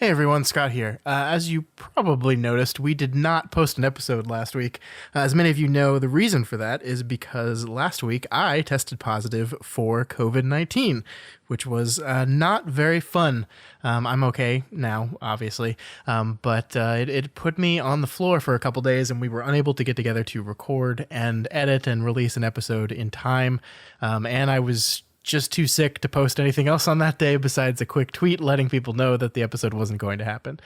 Hey everyone, Scott here. As you probably noticed, we did not post an episode last week. As many of you know, the reason for that is because last week I tested positive for COVID-19, which was not very fun. I'm okay now, obviously, but it put me on the floor for a couple days and we were unable to get together to record and edit and release an episode in time. And I was just too sick to post anything else on that day besides a quick tweet letting people know that the episode wasn't going to happen.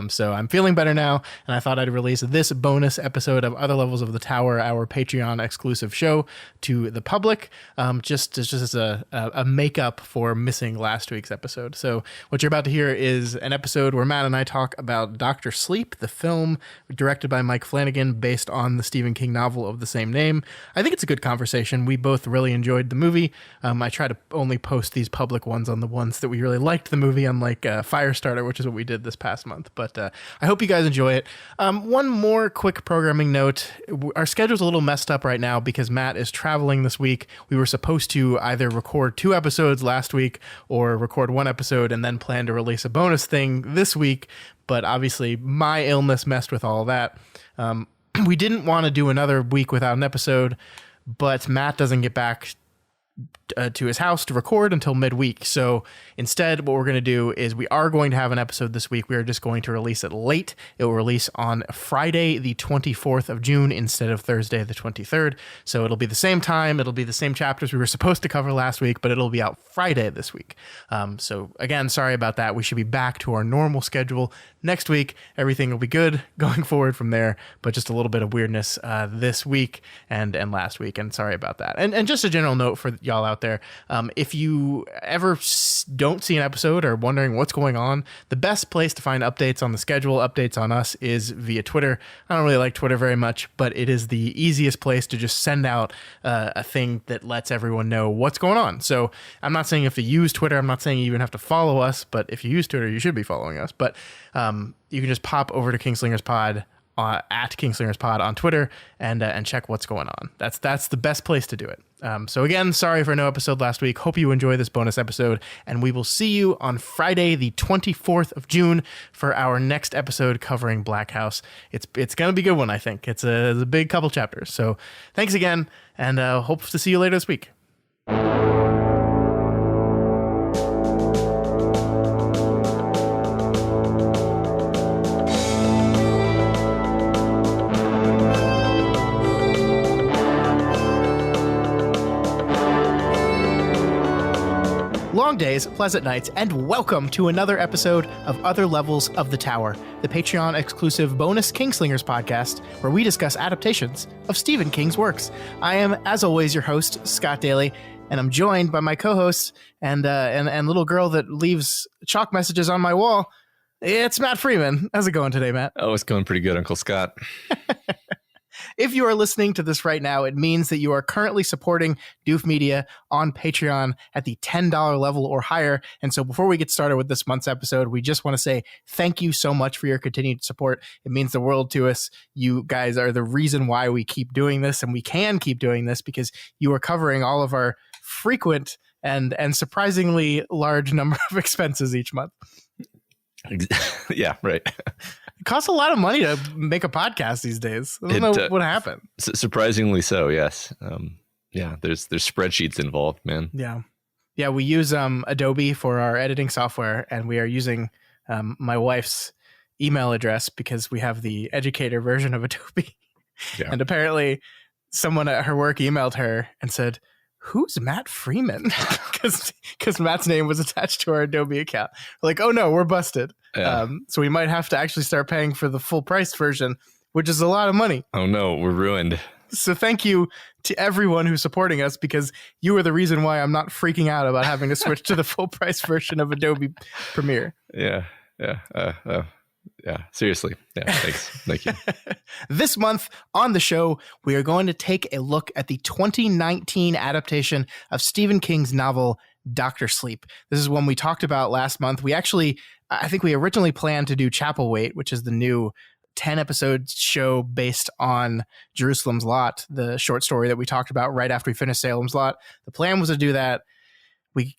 So I'm feeling better now, and I thought I'd release this bonus episode of Other Levels of the Tower, our Patreon exclusive show, to the public, just as a makeup for missing last week's episode. So what you're about to hear is an episode where Matt and I talk about Dr. Sleep, the film directed by Mike Flanagan based on the Stephen King novel of the same name. I think it's a good conversation. We both really enjoyed the movie. I try to only post these public ones on the ones that we really liked the movie, unlike Firestarter, which is what we did this past month. But I hope you guys enjoy it. One more quick programming note. Our schedule's a little messed up right now because Matt is traveling this week. We were supposed to either record 2 episodes last week or record 1 episode and then plan to release a bonus thing this week. But obviously my illness messed with all that. We didn't want to do another week without an episode, but Matt doesn't get back to his house to record until midweek. So instead, what we're going to do is we are going to have an episode this week. We are just going to release it late. It will release on Friday, the 24th of June instead of Thursday, the 23rd. So it'll be the same time. It'll be the same chapters we were supposed to cover last week, but it'll be out Friday this week. So again, sorry about that. We should be back to our normal schedule next week. Everything will be good going forward from there, but just a little bit of weirdness this week and last week. And sorry about that. And just a general note for y'all out there. If you ever don't see an episode or wondering what's going on, the best place to find updates on the schedule, updates on us, is via Twitter. I don't really like Twitter very much, but it is the easiest place to just send out a thing that lets everyone know what's going on. So I'm not saying you have to use Twitter. I'm not saying you even have to follow us, but if you use Twitter, you should be following us. But you can just pop over to kingslingerspod at kingslingerspod on Twitter and check what's going on. That's the best place to do it. So again, sorry for no episode last week. Hope you enjoy this bonus episode, and we will see you on Friday, the 24th of June, for our next episode covering Black House. It's going to be a good one, I think. It's a big couple chapters. So thanks again, and hope to see you later this week. Long days, pleasant nights, and welcome to another episode of Other Levels of the Tower, the Patreon-exclusive bonus Kingslingers podcast, where we discuss adaptations of Stephen King's works. I am, as always, your host, Scott Daly, and I'm joined by my co-hosts and little girl that leaves chalk messages on my wall. It's Matt Freeman. How's it going today, Matt? Oh, it's going pretty good, Uncle Scott. If you are listening to this right now, it means that you are currently supporting Doof Media on Patreon at the $10 level or higher. And so before we get started with this month's episode, we just want to say thank you so much for your continued support. It means the world to us. You guys are the reason why we keep doing this, and we can keep doing this because you are covering all of our frequent and surprisingly large number of expenses each month. Yeah, right. It costs a lot of money to make a podcast these days. I don't know what happened. Surprisingly so, yes. Yeah, there's spreadsheets involved, man. Yeah. We use Adobe for our editing software, and we are using my wife's email address because we have the educator version of Adobe. Yeah. And apparently someone at her work emailed her and said, "Who's Matt Freeman?" Because Matt's name was attached to our Adobe account. We're like, oh no, we're busted. Yeah. So we might have to actually start paying for the full price version, which is a lot of money. Oh no, we're ruined. So thank you to everyone who's supporting us, because you are the reason why I'm not freaking out about having to switch to the full price version of Adobe Premiere. Yeah. Seriously. Yeah. Thanks. Thank you. This month on the show, we are going to take a look at the 2019 adaptation of Stephen King's novel, Dr. Sleep. This is one we talked about last month. I think we originally planned to do Chapelwaite, which is the new 10-episode show based on Jerusalem's Lot, the short story that we talked about right after we finished Salem's Lot. The plan was to do that. We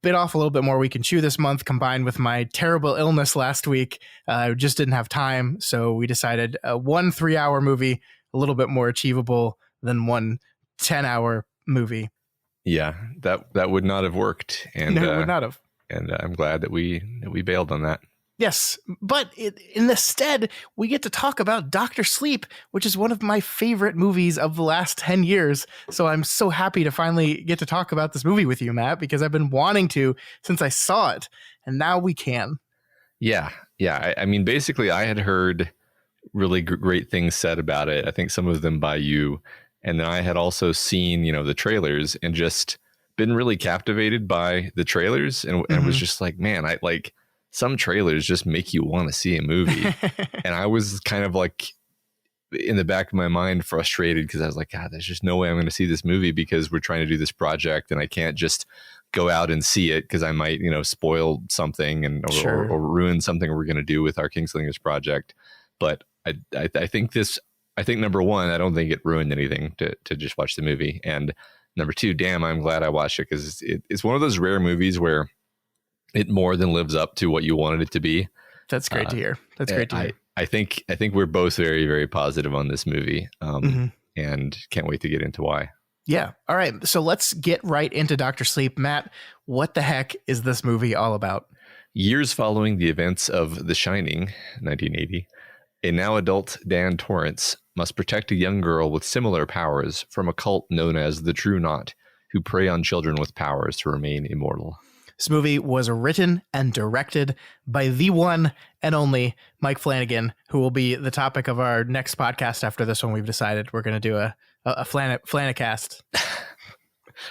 bit off a little bit more we can chew this month, combined with my terrible illness last week. I just didn't have time, so we decided one 3-hour movie, a little bit more achievable than one 10-hour movie. Yeah, that would not have worked, and No, it would not have. And I'm glad that we bailed on that. Yes, but in the stead, we get to talk about Dr. Sleep, which is one of my favorite movies of the last 10 years. So I'm so happy to finally get to talk about this movie with you, Matt, because I've been wanting to since I saw it, and now we can. Yeah. I mean, basically, I had heard really great things said about it. I think some of them by you. And then I had also seen, the trailers and just been really captivated by the trailers and was just like, man, I like some trailers just make you want to see a movie. And I was kind of like in the back of my mind frustrated because I was like, God, there's just no way I'm going to see this movie because we're trying to do this project and I can't just go out and see it because I might, spoil something or ruin something we're going to do with our Kingslingers project. But I think number one, I don't think it ruined anything to just watch the movie. And number two, damn, I'm glad I watched it because it's one of those rare movies where it more than lives up to what you wanted it to be. That's great to hear. That's great to hear. I think we're both very, very positive on this movie, and can't wait to get into why. Yeah. All right. So let's get right into Dr. Sleep. Matt, what the heck is this movie all about? Years following the events of The Shining, 1980, a now adult Dan Torrance must protect a young girl with similar powers from a cult known as the True Knot, who prey on children with powers to remain immortal. This movie was written and directed by the one and only Mike Flanagan, who will be the topic of our next podcast after this one. We've decided we're going to do a Flanacast.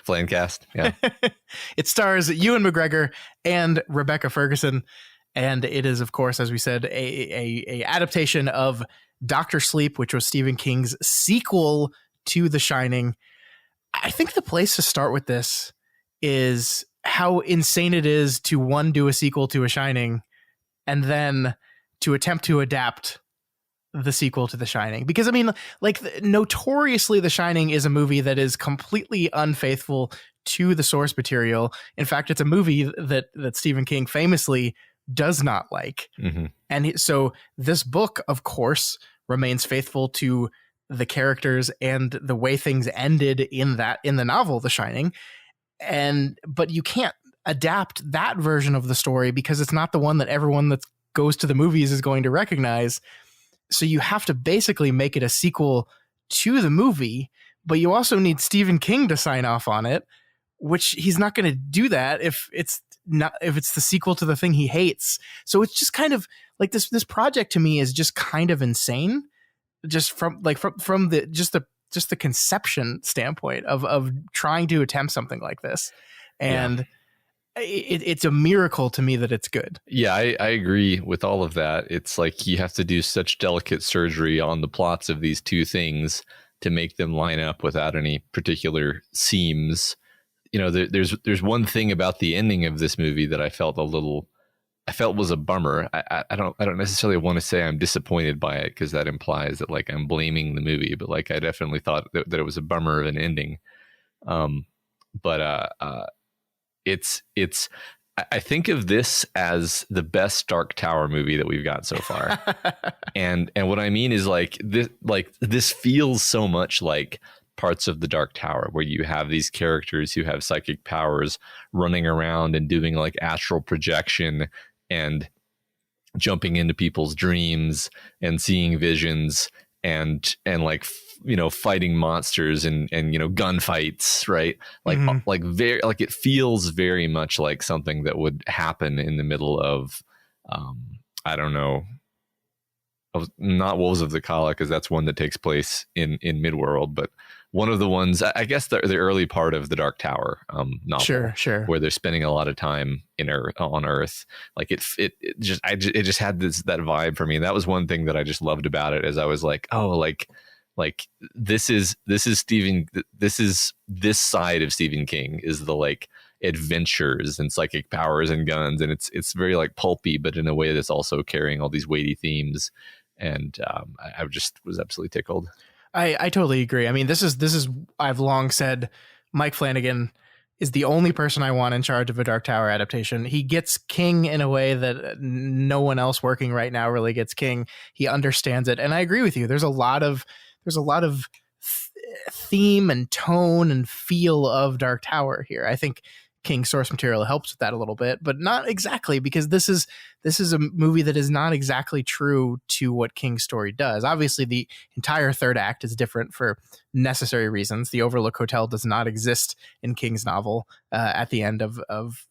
Flancast, yeah. It stars Ewan McGregor and Rebecca Ferguson, and it is, of course, as we said, a adaptation of Dr. Sleep, which was Stephen King's sequel to The Shining. I think the place to start with this is how insane it is to do a sequel to a Shining and then to attempt to adapt the sequel to The Shining. Because I mean, like, notoriously The Shining is a movie that is completely unfaithful to the source material. In fact, it's a movie that Stephen King famously does not like. Mm-hmm. And so this book, of course, remains faithful to the characters and the way things ended in the novel, The Shining. But you can't adapt that version of the story because it's not the one that everyone that goes to the movies is going to recognize. So you have to basically make it a sequel to the movie, but you also need Stephen King to sign off on it, which he's not going to do that if it's the sequel to the thing he hates. So it's just kind of like this project to me is just kind of insane, just from the conception standpoint of trying to attempt something like this. And it's a miracle to me that it's good. Yeah, I agree with all of that. It's like you have to do such delicate surgery on the plots of these two things to make them line up without any particular seams. There's one thing about the ending of this movie that I felt was a bummer. I don't necessarily want to say I'm disappointed by it because that implies that like I'm blaming the movie, but like I definitely thought that it was a bummer of an ending. I think of this as the best Dark Tower movie that we've got so far. and what I mean is this feels so much like parts of the Dark Tower where you have these characters who have psychic powers running around and doing like astral projection and jumping into people's dreams and seeing visions and like fighting monsters and gunfights, right? Like very like it feels very much like something that would happen in the middle of I don't know, not Wolves of the Kala, because that's one that takes place in Midworld, but one of the ones, I guess the early part of the Dark Tower novel, sure, where they're spending a lot of time on Earth. Like it just had that vibe for me. And that was one thing that I just loved about it, as I was like, oh, like this is Stephen. This side of Stephen King is the like adventures and psychic powers and guns, and it's very like pulpy, but in a way that's also carrying all these weighty themes. And I just was absolutely tickled. I totally agree. I mean, this is I've long said Mike Flanagan is the only person I want in charge of a Dark Tower adaptation. He gets King in a way that no one else working right now really gets King. He understands it, and I agree with you. There's a lot of theme and tone and feel of Dark Tower here. I think King's source material helps with that a little bit, but not exactly, because this is a movie that is not exactly true to what King's story does. Obviously, the entire third act is different for necessary reasons. The Overlook Hotel does not exist in King's novel. At the end of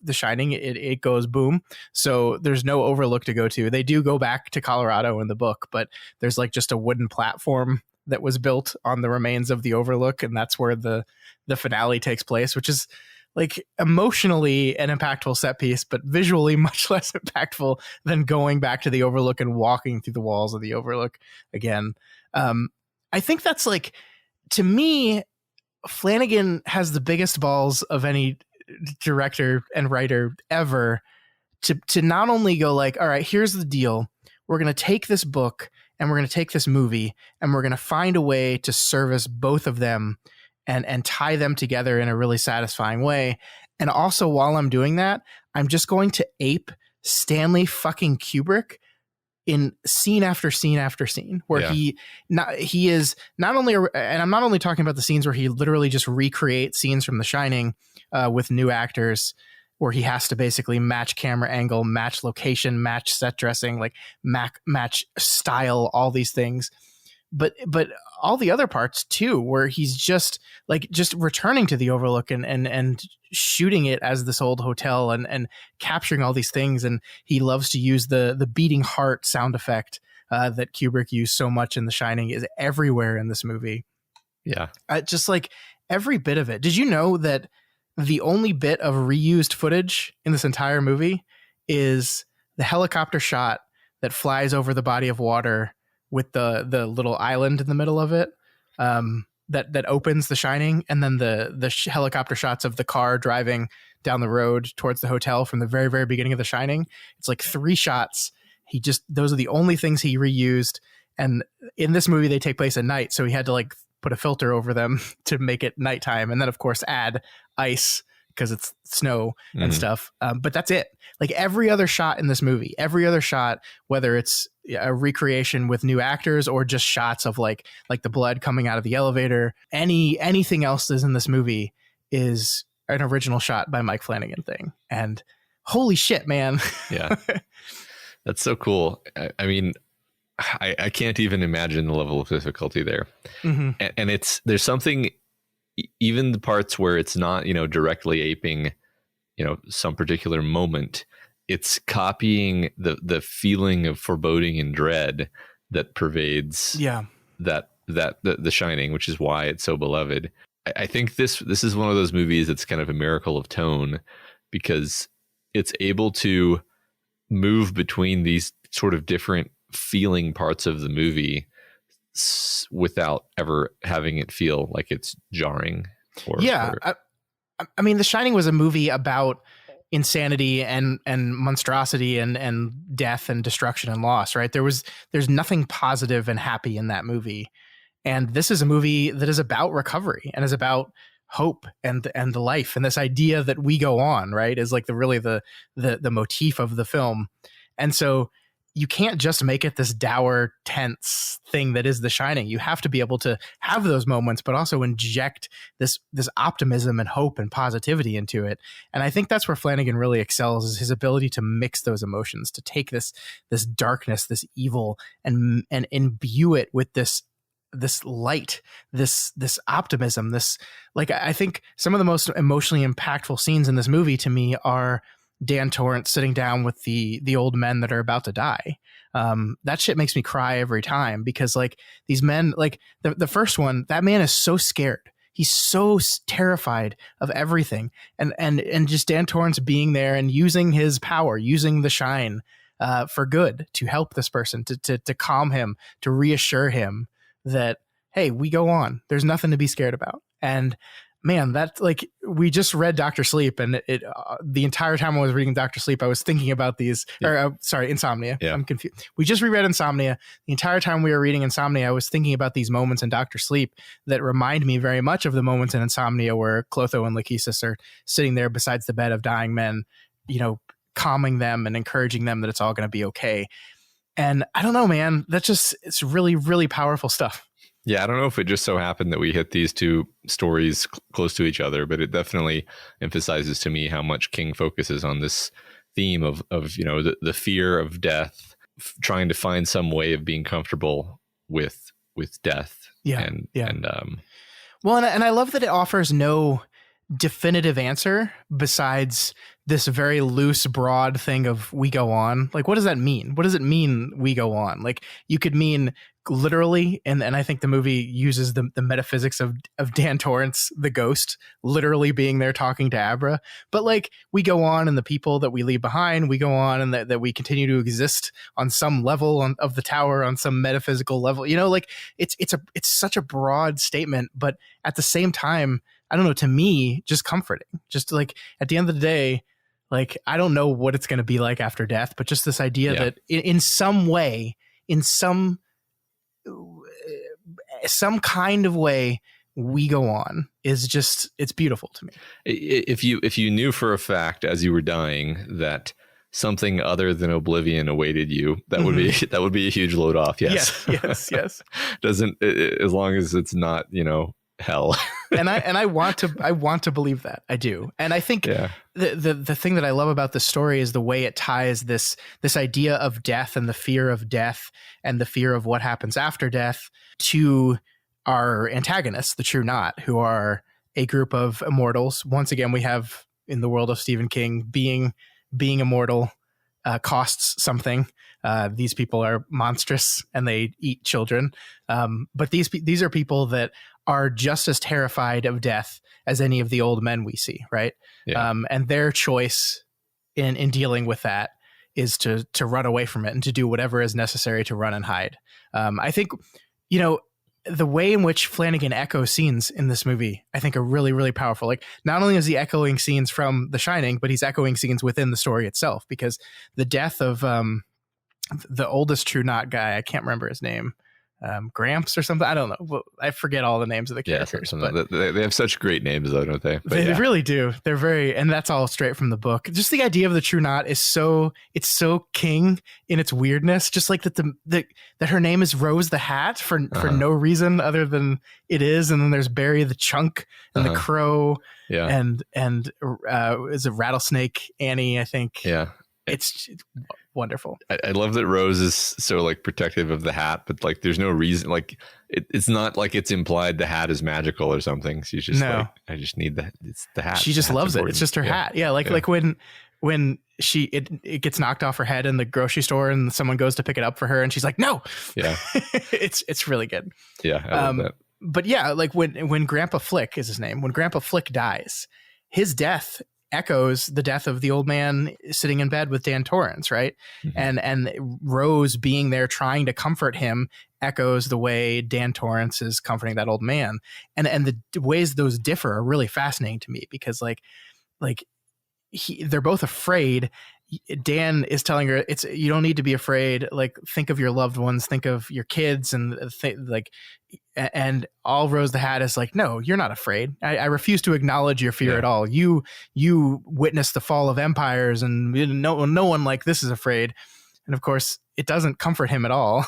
The Shining, it goes boom. So there's no Overlook to go to. They do go back to Colorado in the book, but there's like just a wooden platform that was built on the remains of the Overlook, and that's where the finale takes place, which is like emotionally an impactful set piece, but visually much less impactful than going back to the Overlook and walking through the walls of the Overlook again. I think that's like, to me, Flanagan has the biggest balls of any director and writer ever to not only go like, all right, here's the deal. We're going to take this book and we're going to take this movie and we're going to find a way to service both of them and tie them together in a really satisfying way. And also, while I'm doing that, I'm just going to ape Stanley fucking Kubrick in scene after scene after scene, where he is not only, and I'm not only talking about the scenes where he literally just recreates scenes from The Shining with new actors, where he has to basically match camera angle, match location, match set dressing, like match style, all these things. But all the other parts too, where he's just returning to the Overlook and shooting it as this old hotel and capturing all these things. And he loves to use the beating heart sound effect that Kubrick used so much in The Shining is everywhere in this movie. Yeah. Just like every bit of it. Did you know that the only bit of reused footage in this entire movie is the helicopter shot that flies over the body of water with the little island in the middle of it, that opens The Shining, and then the helicopter shots of the car driving down the road towards the hotel from the very, very beginning of The Shining. It's like 3 shots. Those are the only things he reused. And in this movie, they take place at night, so he had to like put a filter over them to make it nighttime, and then of course add ice because it's snow and stuff. But that's it. Like every other shot in this movie, every other shot, whether it's a recreation with new actors or just shots of like the blood coming out of the elevator, anything else that's in this movie is an original shot by Mike Flanagan thing. And holy shit, man. Yeah. That's so cool. I mean, I can't even imagine the level of difficulty there. And there's something, even the parts where it's not, directly aping, some particular moment, it's copying the feeling of foreboding and dread that pervades the Shining, which is why it's so beloved. I think this is one of those movies that's kind of a miracle of tone, because it's able to move between these sort of different feeling parts of the movie without ever having it feel like it's jarring. I mean, The Shining was a movie about insanity and monstrosity and death and destruction and loss, right? There's nothing positive and happy in that movie. And this is a movie that is about recovery and is about hope and the life, and this idea that we go on, right, is like the motif of the film. And so you can't just make it this dour, tense thing that is The Shining. You have to be able to have those moments, but also inject this optimism and hope and positivity into it. And I think that's where Flanagan really excels, is his ability to mix those emotions, to take this darkness, this evil, and imbue it with this light, this optimism, I think some of the most emotionally impactful scenes in this movie to me are Dan Torrance sitting down with the old men that are about to die. That shit makes me cry every time, because like these men, like the first one, that man is so scared. He's so terrified of everything. And just Dan Torrance being there and using his power, using the shine for good to help this person, to calm him, to reassure him that, hey, we go on. There's nothing to be scared about. And man, that like we just read Dr. Sleep, and it the entire time I was reading Dr. Sleep, I was thinking about these. Yeah. Or sorry, Insomnia. Yeah. I'm confused. We just reread Insomnia. The entire time we were reading Insomnia, I was thinking about these moments in Dr. Sleep that remind me very much of the moments in Insomnia where Clotho and Lachesis are sitting there besides the bed of dying men, you know, calming them and encouraging them that it's all going to be okay. And I don't know, man, it's really, really powerful stuff. Yeah, I don't know if it just so happened that we hit these two stories close to each other, but it definitely emphasizes to me how much King focuses on this theme of you know, the fear of death, trying to find some way of being comfortable with death. And well, and I love that it offers no definitive answer besides this very loose, broad thing of we go on. Like, what does that mean? What does it mean we go on? Like, you could mean literally, and I think the movie uses the metaphysics of Dan Torrance, the ghost, literally being there talking to Abra. But like, we go on, and the people that we leave behind, we go on, and that we continue to exist on some level of the tower, on some metaphysical level. You know, like it's such a broad statement, but at the same time, I don't know, to me, just comforting. Just like at the end of the day, like, I don't know what it's going to be like after death, but just this idea that in some way, in some kind of way, we go on is just, it's beautiful to me. If you knew for a fact as you were dying that something other than oblivion awaited you, that would be a huge load off. Yes. Doesn't, as long as it's not, you know, hell. and I want to believe that. I do. And I think the thing that I love about this story is the way it ties this idea of death and the fear of death and the fear of what happens after death to our antagonists, the True Knot, who are a group of immortals. Once again, we have in the world of Stephen King, being immortal costs something. These people are monstrous and they eat children. But these are people that are just as terrified of death as any of the old men we see, right? Yeah. And their choice in dealing with that is to run away from it and to do whatever is necessary to run and hide. I think, you know, the way in which Flanagan echoes scenes in this movie, I think, are really, really powerful. Like, not only is he echoing scenes from The Shining, but he's echoing scenes within the story itself, because the death of the oldest True Knot guy, I can't remember his name, Gramps or something. I don't know. I forget all the names of the characters. But they have such great names, though, don't they? But they really do. They're very, and that's all straight from the book. Just the idea of the True Knot is so King in its weirdness. Just like that her name is Rose the Hat for no reason other than it is. And then there's Barry the Chunk and the Crow. Yeah. And is it Rattlesnake Annie? I think. Yeah. It's wonderful. I love that Rose is so like protective of the hat, but like there's no reason, like it's not like it's implied the hat is magical or something. She's just like, I just need it's the hat. She just loves it. It's just her hat. Yeah. Like when it gets knocked off her head in the grocery store and someone goes to pick it up for her and she's like, no. Yeah. it's really good. Yeah. I love that. But yeah, like when Grandpa Flick is his name, when Grandpa Flick dies, his death echoes the death of the old man sitting in bed with Dan Torrance, right? Mm-hmm. And Rose being there trying to comfort him echoes the way Dan Torrance is comforting that old man. And the ways those differ are really fascinating to me, because like they're both afraid. Dan is telling her, you don't need to be afraid. Like, think of your loved ones, think of your kids, and and all Rose the Hat is like, no, you're not afraid. I refuse to acknowledge your fear at all. You witnessed the fall of empires, and no one like this is afraid. And of course, it doesn't comfort him at all.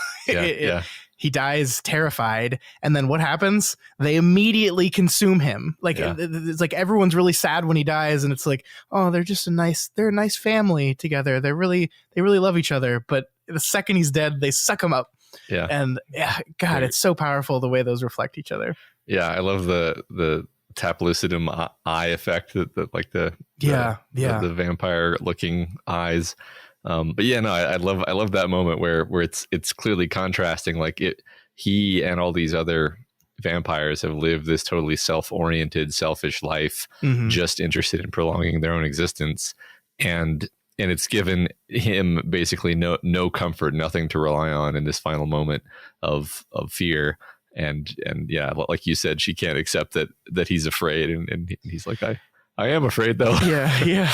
He dies terrified, and then what happens? They immediately consume him. Like it's like everyone's really sad when he dies, and it's like, oh, they're a nice family together. They really love each other. But the second he's dead, they suck him up. Yeah, and God, it's so powerful the way those reflect each other. Yeah, I love the tap lucidum eye effect that like the vampire looking eyes. But yeah, no, I love that moment where it's clearly contrasting. Like he and all these other vampires have lived this totally self-oriented, selfish life, just interested in prolonging their own existence, and it's given him basically no comfort, nothing to rely on in this final moment of fear. and yeah, like you said, she can't accept that he's afraid, and he's like, I am afraid though. Yeah.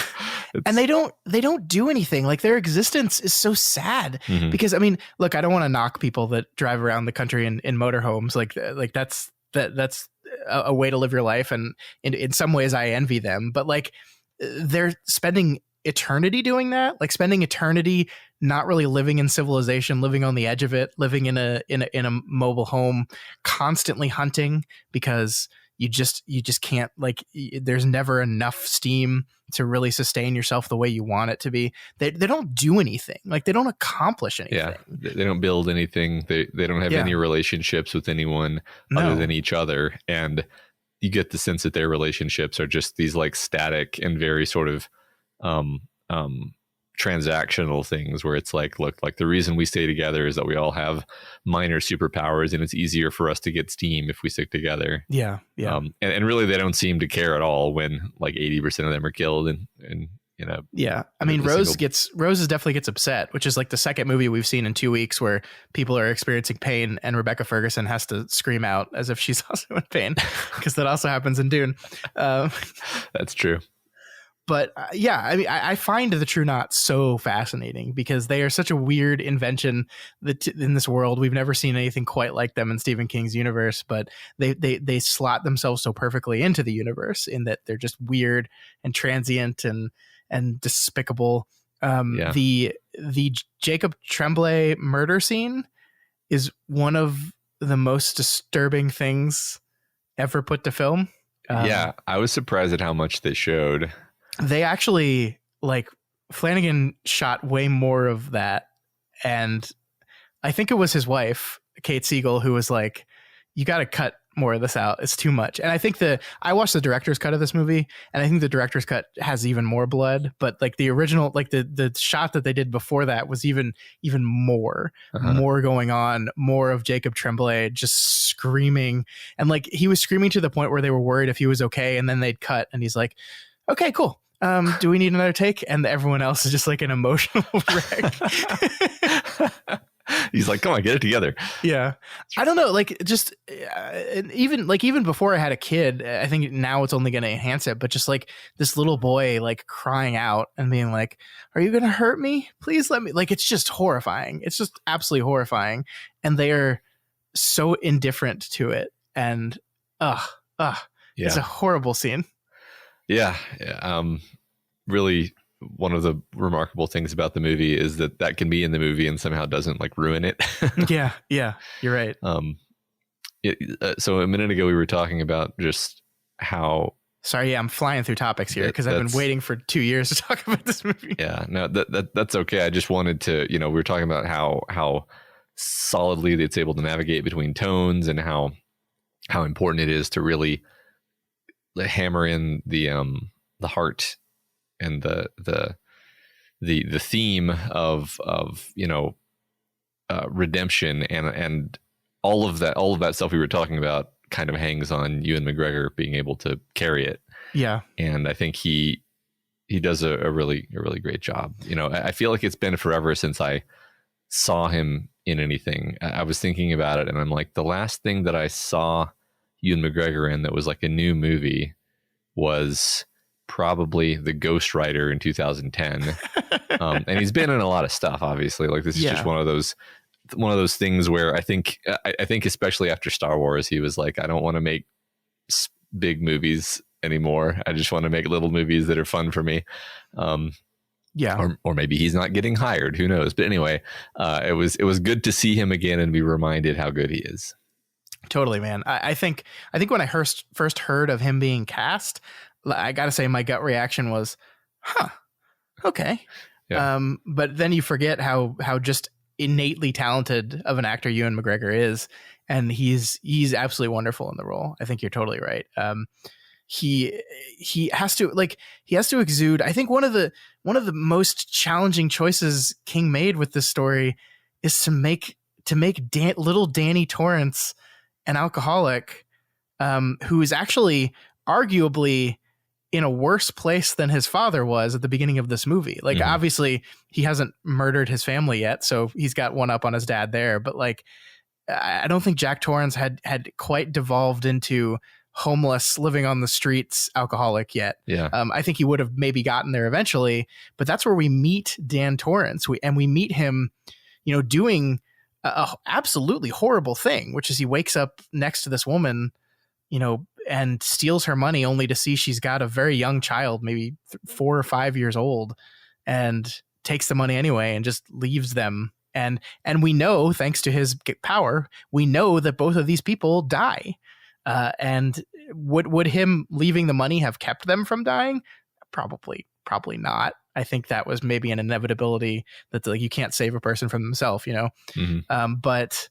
And they don't do anything. Like their existence is so sad because I mean, look, I don't want to knock people that drive around the country in motorhomes. Like that's a way to live your life. And in some ways I envy them, but like they're spending eternity doing that, like spending eternity not really living in civilization, living on the edge of it, living in a mobile home, constantly hunting because you just can't, like, there's never enough steam to really sustain yourself the way you want it to be. They don't do anything. Like they don't accomplish anything. Yeah. They don't build anything. They don't have any relationships with anyone other than each other. And you get the sense that their relationships are just these like static and very sort of transactional things where it's like, look, like the reason we stay together is that we all have minor superpowers and it's easier for us to get steam if we stick together. Yeah. And really they don't seem to care at all when like 80% of them are killed and you know. Yeah. I mean, Rose definitely gets upset, which is like the second movie we've seen in 2 weeks where people are experiencing pain and Rebecca Ferguson has to scream out as if she's also in pain because that also happens in Dune. That's true. But yeah, I mean, I find the True Knot so fascinating because they are such a weird invention that in this world. We've never seen anything quite like them in Stephen King's universe, but they slot themselves so perfectly into the universe in that they're just weird and transient and despicable. The Jacob Tremblay murder scene is one of the most disturbing things ever put to film. Yeah, I was surprised at how much they showed. They actually, like, Flanagan shot way more of that. And I think it was his wife, Kate Siegel, who was like, you got to cut more of this out. It's too much. And I think I watched the director's cut of this movie, and I think the director's cut has even more blood. But like the original, like the shot that they did before that was even more going on, more of Jacob Tremblay just screaming. And like he was screaming to the point where they were worried if he was okay. And then they'd cut and he's like, okay, cool. Do we need another take? And everyone else is just like an emotional wreck. He's like, come on, get it together. Yeah. I don't know. Like just even before I had a kid, I think now it's only going to enhance it. But just like this little boy, like crying out and being like, are you going to hurt me? Please let me. Like, it's just horrifying. It's just absolutely horrifying. And they are so indifferent to it. And it's a horrible scene. Yeah. Really, one of the remarkable things about the movie is that can be in the movie and somehow doesn't like ruin it. Yeah, you're right. So a minute ago we were talking about just how. Sorry, yeah, I'm flying through topics here because I've been waiting for 2 years to talk about this movie. Yeah, no, that's okay. I just wanted to, we were talking about how solidly it's able to navigate between tones and how important it is to really hammer in the heart and the theme of redemption and all of that stuff we were talking about kind of hangs on Ewan McGregor being able to carry it. Yeah. And I think he does a really great job. I feel like it's been forever since I saw him in anything. I was thinking about it and I'm like, the last thing that I saw Ewan McGregor in that was like a new movie was probably The Ghost Rider in 2010. And he's been in a lot of stuff, obviously. Like this is just one of those things where I think especially after Star Wars, he was like, I don't want to make big movies anymore. I just want to make little movies that are fun for me. Or maybe he's not getting hired. Who knows? But anyway, it was good to see him again and be reminded how good he is. Totally, man. I think when I first heard of him being cast, I got to say my gut reaction was, okay. Yeah. But then you forget how just innately talented of an actor Ewan McGregor is, and he's absolutely wonderful in the role. I think you're totally right. He has to exude. I think one of the most challenging choices King made with this story is to make little Danny Torrance an alcoholic, who is actually arguably in a worse place than his father was at the beginning of this movie. Like, obviously he hasn't murdered his family yet, so he's got one up on his dad there. But like, I don't think Jack Torrance had quite devolved into homeless, living on the streets, alcoholic yet. Yeah. I think he would have maybe gotten there eventually, but that's where we meet Dan Torrance. We meet him, doing a absolutely horrible thing, which is he wakes up next to this woman, and steals her money only to see she's got a very young child, maybe 4 or 5 years old, and takes the money anyway and just leaves them. And we know, thanks to his power, we know that both of these people die. And would him leaving the money have kept them from dying? Probably not. I think that was maybe an inevitability that you can't save a person from themselves, Mm-hmm. But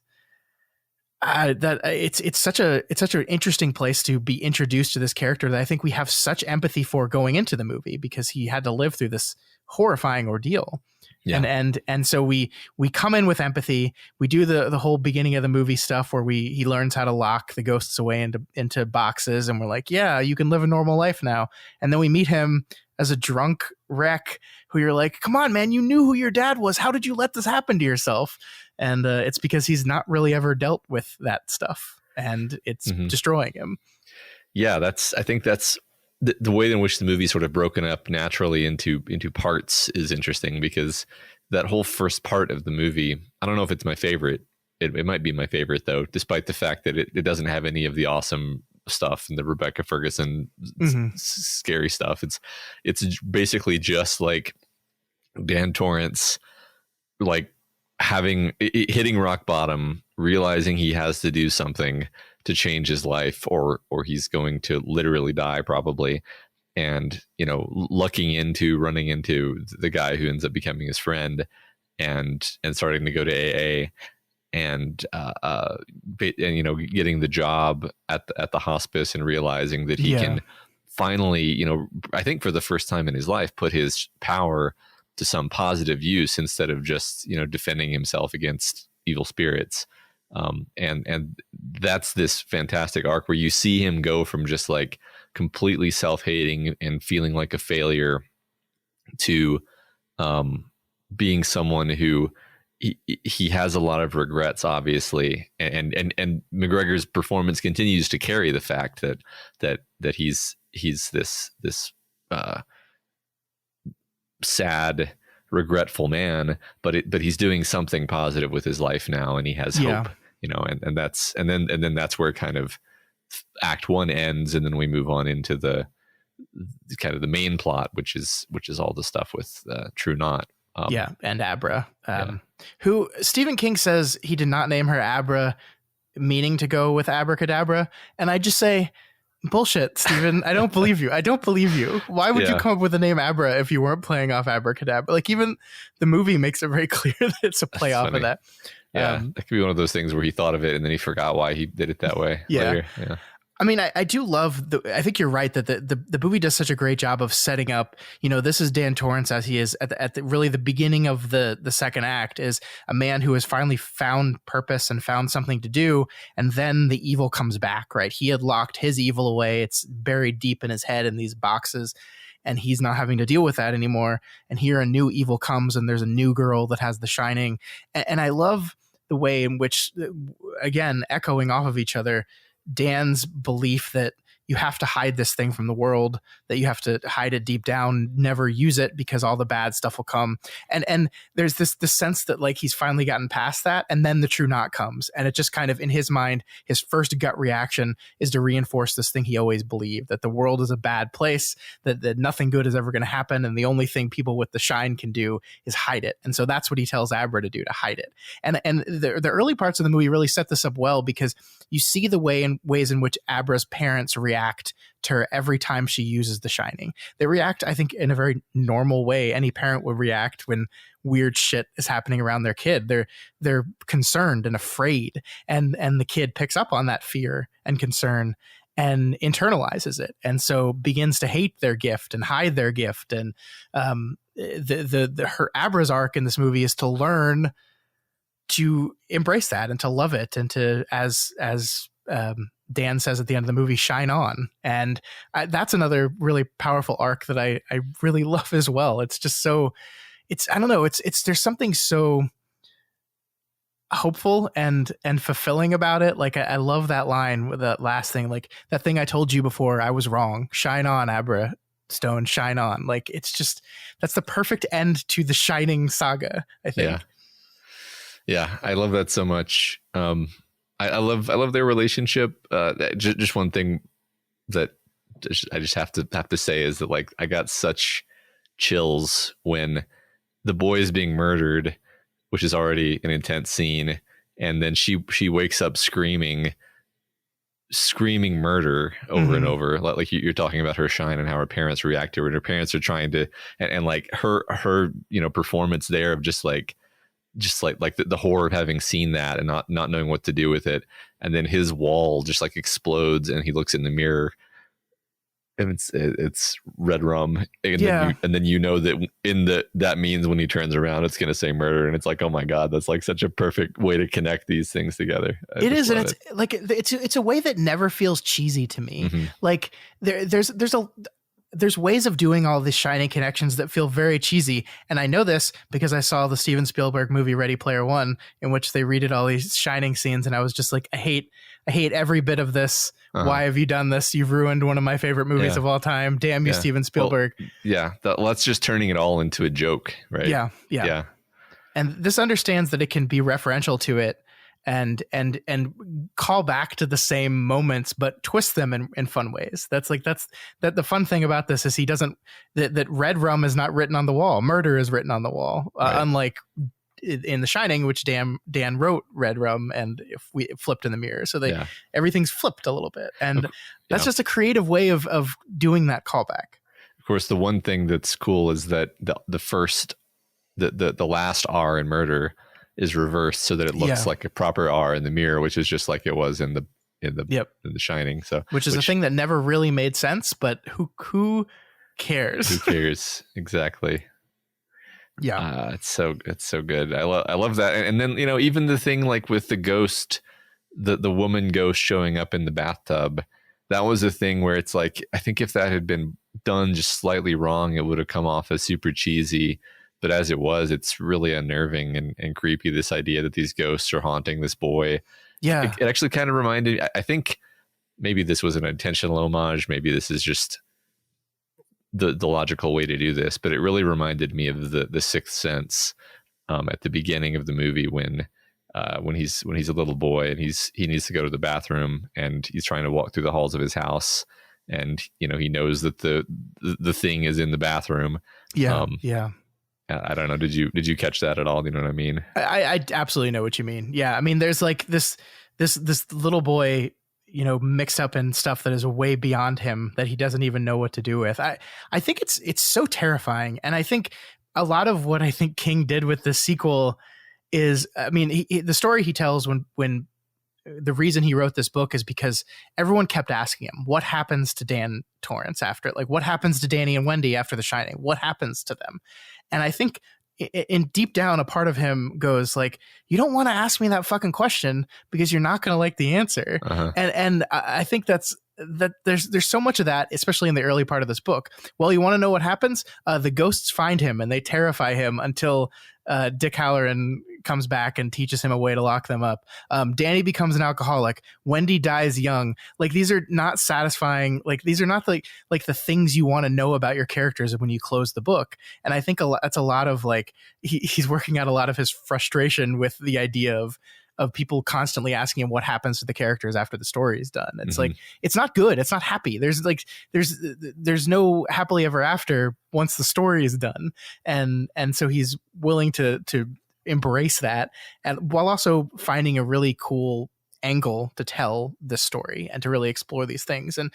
that it's such an interesting place to be introduced to this character that I think we have such empathy for going into the movie, because he had to live through this horrifying ordeal. Yeah. And so we come in with empathy. We do the whole beginning of the movie stuff where he learns how to lock the ghosts away into boxes, and we're like, yeah, you can live a normal life now. And then we meet him as a drunk wreck who you're like, come on, man, you knew who your dad was. How did you let this happen to yourself? And it's because he's not really ever dealt with that stuff, and it's destroying him. Yeah, I think that's the way in which the movie is sort of broken up naturally into parts is interesting, because that whole first part of the movie, I don't know if it's my favorite. It might be my favorite, though, despite the fact that it doesn't have any of the awesome stuff and the Rebecca Ferguson scary stuff. It's basically just like Dan Torrance, like hitting rock bottom, realizing he has to do something to change his life, or he's going to literally die probably, and running into the guy who ends up becoming his friend, and starting to go to AA, and getting the job at the hospice, and realizing that he can finally, I think for the first time in his life, put his power to some positive use instead of just defending himself against evil spirits. And that's this fantastic arc where you see him go from just like completely self-hating and feeling like a failure to being someone who he has a lot of regrets, obviously, and McGregor's performance continues to carry the fact that he's this sad, regretful man, but he's doing something positive with his life now, and he has hope, and then that's where kind of Act 1 ends, and then we move on into the kind of the main plot, which is all the stuff with True Knot. And Abra, who Stephen King says he did not name her Abra, meaning to go with abracadabra, and I just say, bullshit, Stephen. I don't believe you. Why would you come up with the name Abra if you weren't playing off abracadabra? Like, even the movie makes it very clear that it's a play off of that. Yeah, that could be one of those things where he thought of it and then he forgot why he did it that way. Later. Yeah. I mean, I do love I think you're right that the movie does such a great job of setting up, this is Dan Torrance as he is at the really the beginning of the second act, is a man who has finally found purpose and found something to do. And then the evil comes back, right? He had locked his evil away. It's buried deep in his head in these boxes, and he's not having to deal with that anymore. And here a new evil comes, and there's a new girl that has the shining. And I love the way in which, again, echoing off of each other, Dan's belief that you have to hide this thing from the world, that you have to hide it deep down, never use it because all the bad stuff will come. And there's this sense that like he's finally gotten past that, and then the True Knot comes, and it just kind of, in his mind, his first gut reaction is to reinforce this thing he always believed, that the world is a bad place, that nothing good is ever going to happen, and the only thing people with the shine can do is hide it. And so that's what he tells Abra to do, to hide it. And the early parts of the movie really set this up well, because you see the ways in which Abra's parents react to her every time she uses the shining. They react, I think, in a very normal way any parent would react when weird shit is happening around their kid. They're concerned and afraid, and the kid picks up on that fear and concern and internalizes it, and so begins to hate their gift and hide their gift. And her Abra's arc in this movie is to learn to embrace that and to love it, and to, as Dan says at the end of the movie, shine on. And that's another really powerful arc that I really love as well. It's just so, I don't know, it's there's something so hopeful and fulfilling about it. Like I love that line with that last thing, like that thing I told you before, I was wrong. Shine on, Abra Stone, shine on. Like it's just, that's the perfect end to the Shining saga, I think. Yeah, I love that so much. I love their relationship. Just one thing that I just have to say is that, like, I got such chills when the boy is being murdered, which is already an intense scene, and then she wakes up screaming murder over and over. Like you're talking about her shine and how her parents react to her, and her parents are trying to, and like her performance there of just like the horror of having seen that and not knowing what to do with it, and then his wall just like explodes and he looks in the mirror and it's red rum, and then you know that that means when he turns around it's going to say murder, and it's like, oh my god, that's like such a perfect way to connect these things together. It is, and it's like it's a way that never feels cheesy to me. Like there's ways of doing all these Shining connections that feel very cheesy. And I know this because I saw the Steven Spielberg movie Ready Player One, in which they redid all these Shining scenes. And I was just like, I hate every bit of this. Why have you done this? You've ruined one of my favorite movies of all time. Damn you, Steven Spielberg. Well, that's just turning it all into a joke, right? Yeah. And this understands that it can be referential to it and call back to the same moments, but twist them in fun ways. That's the fun thing about this is he doesn't, that red rum is not written on the wall. Murder is written on the wall. Right. Unlike in The Shining, which Dan wrote red rum, and if we flipped in the mirror, so everything's flipped a little bit, and that's just a creative way of doing that callback. Of course, the one thing that's cool is that the last R in murder is reversed so that it looks like a proper R in the mirror, which is just like it was in the Shining. So which is a thing that never really made sense, but who cares? Who cares? Exactly. Yeah. It's so good. I love that. And then, even the thing like with the ghost, the woman ghost showing up in the bathtub, that was a thing where it's like, I think if that had been done just slightly wrong, it would have come off as super cheesy. But as it was, it's really unnerving and creepy, this idea that these ghosts are haunting this boy. Yeah. It actually kind of reminded, I think maybe this was an intentional homage. Maybe this is just the logical way to do this, but it really reminded me of the Sixth Sense at the beginning of the movie when he's a little boy and he needs to go to the bathroom and he's trying to walk through the halls of his house, and he knows that the thing is in the bathroom. I don't know. Did you catch that at all? Do you know what I mean? I absolutely know what you mean. Yeah. I mean, there's like this little boy, mixed up in stuff that is way beyond him that he doesn't even know what to do with. I think it's so terrifying. And I think a lot of what I think King did with the sequel is, I mean, the story he tells when the reason he wrote this book is because everyone kept asking him, what happens to Dan Torrance after, like, what happens to Danny and Wendy after The Shining? What happens to them? And I think in deep down, a part of him goes like, you don't want to ask me that fucking question because you're not going to like the answer. And I think that there's so much of that, especially in the early part of this book. Well, you want to know what happens? The ghosts find him and they terrify him until Dick Halloran comes back and teaches him a way to lock them up. Danny becomes an alcoholic. Wendy dies young. Like, these are not satisfying. Like, these are not like the things you want to know about your characters when you close the book. And I think that's a lot of like, he's working out a lot of his frustration with the idea of people constantly asking him what happens to the characters after the story is done. It's like, it's not good. It's not happy. There's no happily ever after once the story is done. And so he's willing to embrace that, and while also finding a really cool angle to tell this story and to really explore these things, and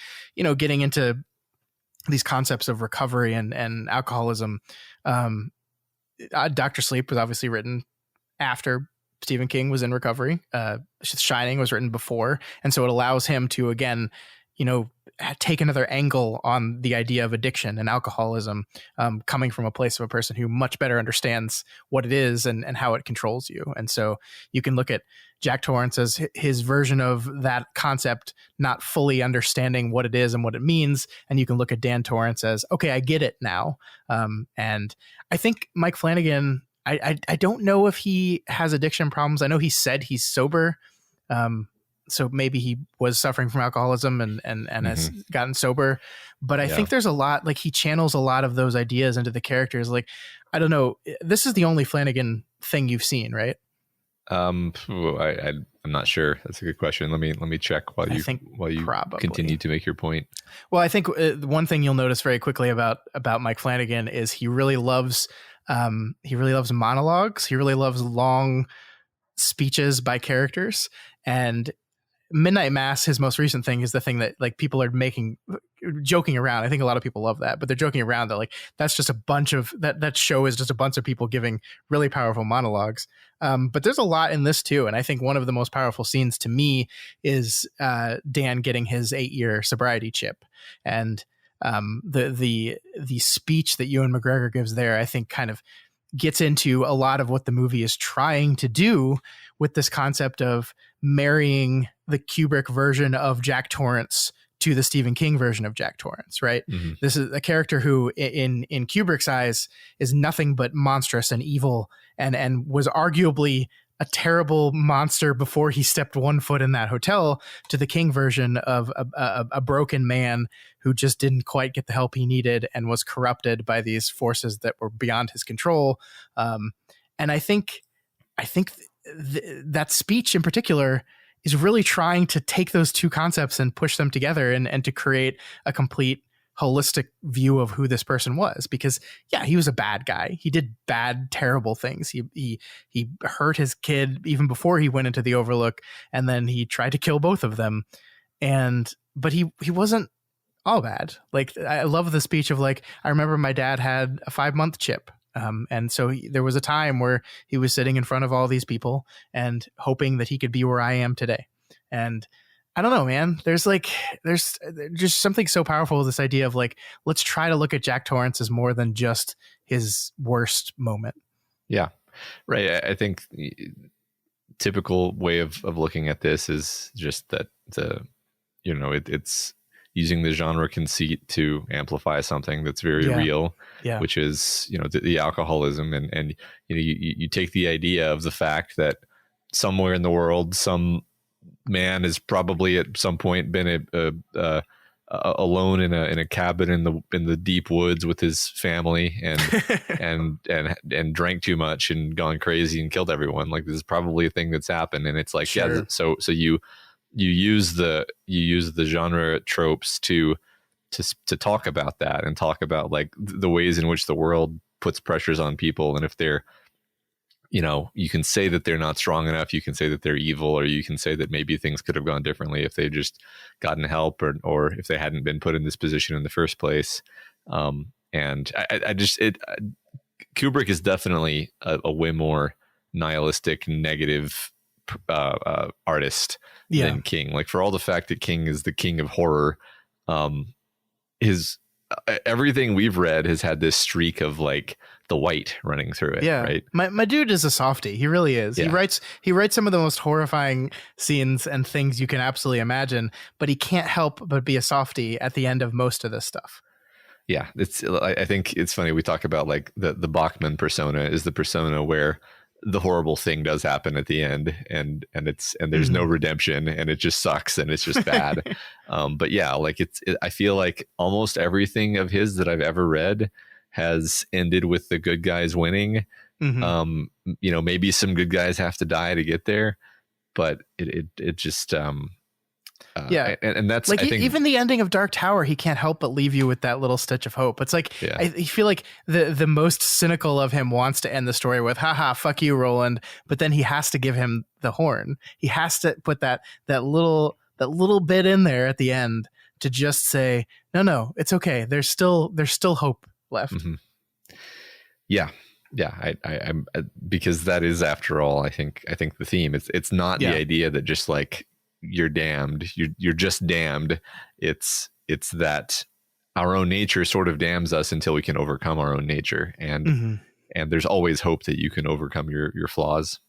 getting into these concepts of recovery and alcoholism. Dr. Sleep was obviously written after Stephen King was in recovery. Shining was written before, and so it allows him to again take another angle on the idea of addiction and alcoholism, coming from a place of a person who much better understands what it is and how it controls you. And so you can look at Jack Torrance as his version of that concept, not fully understanding what it is and what it means. And you can look at Dan Torrance as, okay, I get it now. And I think Mike Flanagan, I don't know if he has addiction problems. I know he said he's sober. So maybe he was suffering from alcoholism and has gotten sober. But I think there's a lot, like he channels a lot of those ideas into the characters. Like, I don't know. This is the only Flanagan thing you've seen, right? I'm not sure. That's a good question. Let me check while you probably continue to make your point. Well, I think one thing you'll notice very quickly about Mike Flanagan is he really loves monologues. He really loves long speeches by characters. And Midnight Mass, his most recent thing, is the thing that like people are joking around. I think a lot of people love that, but they're joking around that like that's just a bunch of that show is just a bunch of people giving really powerful monologues. But there's a lot in this too, and I think one of the most powerful scenes to me is Dan getting his 8-year sobriety chip, and the speech that Ewan McGregor gives there, I think, kind of gets into a lot of what the movie is trying to do with this concept of marrying the Kubrick version of Jack Torrance to the Stephen King version of Jack Torrance, right? Mm-hmm. This is a character who in Kubrick's eyes is nothing but monstrous and evil and was arguably a terrible monster before he stepped one foot in that hotel, to the King version of a broken man who just didn't quite get the help he needed and was corrupted by these forces that were beyond his control. And I think that speech in particular is really trying to take those two concepts and push them together and to create a complete holistic view of who this person was. Because yeah, he was a bad guy. He did bad, terrible things. He hurt his kid even before he went into the Overlook, and then he tried to kill both of them. But he wasn't all bad. Like, I love the speech of like, I remember my dad had a 5-month chip. And so there was a time where he was sitting in front of all these people and hoping that he could be where I am today. And I don't know, man, there's just something so powerful with this idea of like, let's try to look at Jack Torrance as more than just his worst moment. Yeah. Right. I think the typical way of looking at this is just that it's using the genre conceit to amplify something that's very real, which is, the alcoholism. And you take the idea of the fact that somewhere in the world, some man has probably at some point been alone in a cabin in the deep woods with his family and drank too much and gone crazy and killed everyone. Like, this is probably a thing that's happened. And it's like, sure. So you use the genre tropes to talk about that and talk about like the ways in which the world puts pressures on people. And if they're, you can say that they're not strong enough, you can say that they're evil, or you can say that maybe things could have gone differently if they just gotten help or if they hadn't been put in this position in the first place. And Kubrick is definitely a way more nihilistic, negative artist than King. Like, for all the fact that King is the king of horror, his everything we've read has had this streak of like the white running through it. Yeah, right. My dude is a softie. He really is. Yeah. He writes some of the most horrifying scenes and things you can absolutely imagine, but he can't help but be a softie at the end of most of this stuff. Yeah, I think it's funny. We talk about like the Bachman persona is the persona where the horrible thing does happen at the end, and there's no redemption, and it just sucks, and it's just bad. But yeah, like I feel like almost everything of his that I've ever read has ended with the good guys winning. Mm-hmm. Maybe some good guys have to die to get there, but it just and that's like, I think, even the ending of Dark Tower, he can't help but leave you with that little stitch of hope. It's like, I feel like the most cynical of him wants to end the story with, haha, fuck you, Roland. But then he has to give him the horn. He has to put that little bit in there at the end to just say, no, it's okay. There's still hope left. Mm-hmm. Yeah. I'm because that is, after all, I think the theme. It's not the idea that just like, you're damned, you're just damned. It's that our own nature sort of damns us until we can overcome our own nature, and there's always hope that you can overcome your flaws.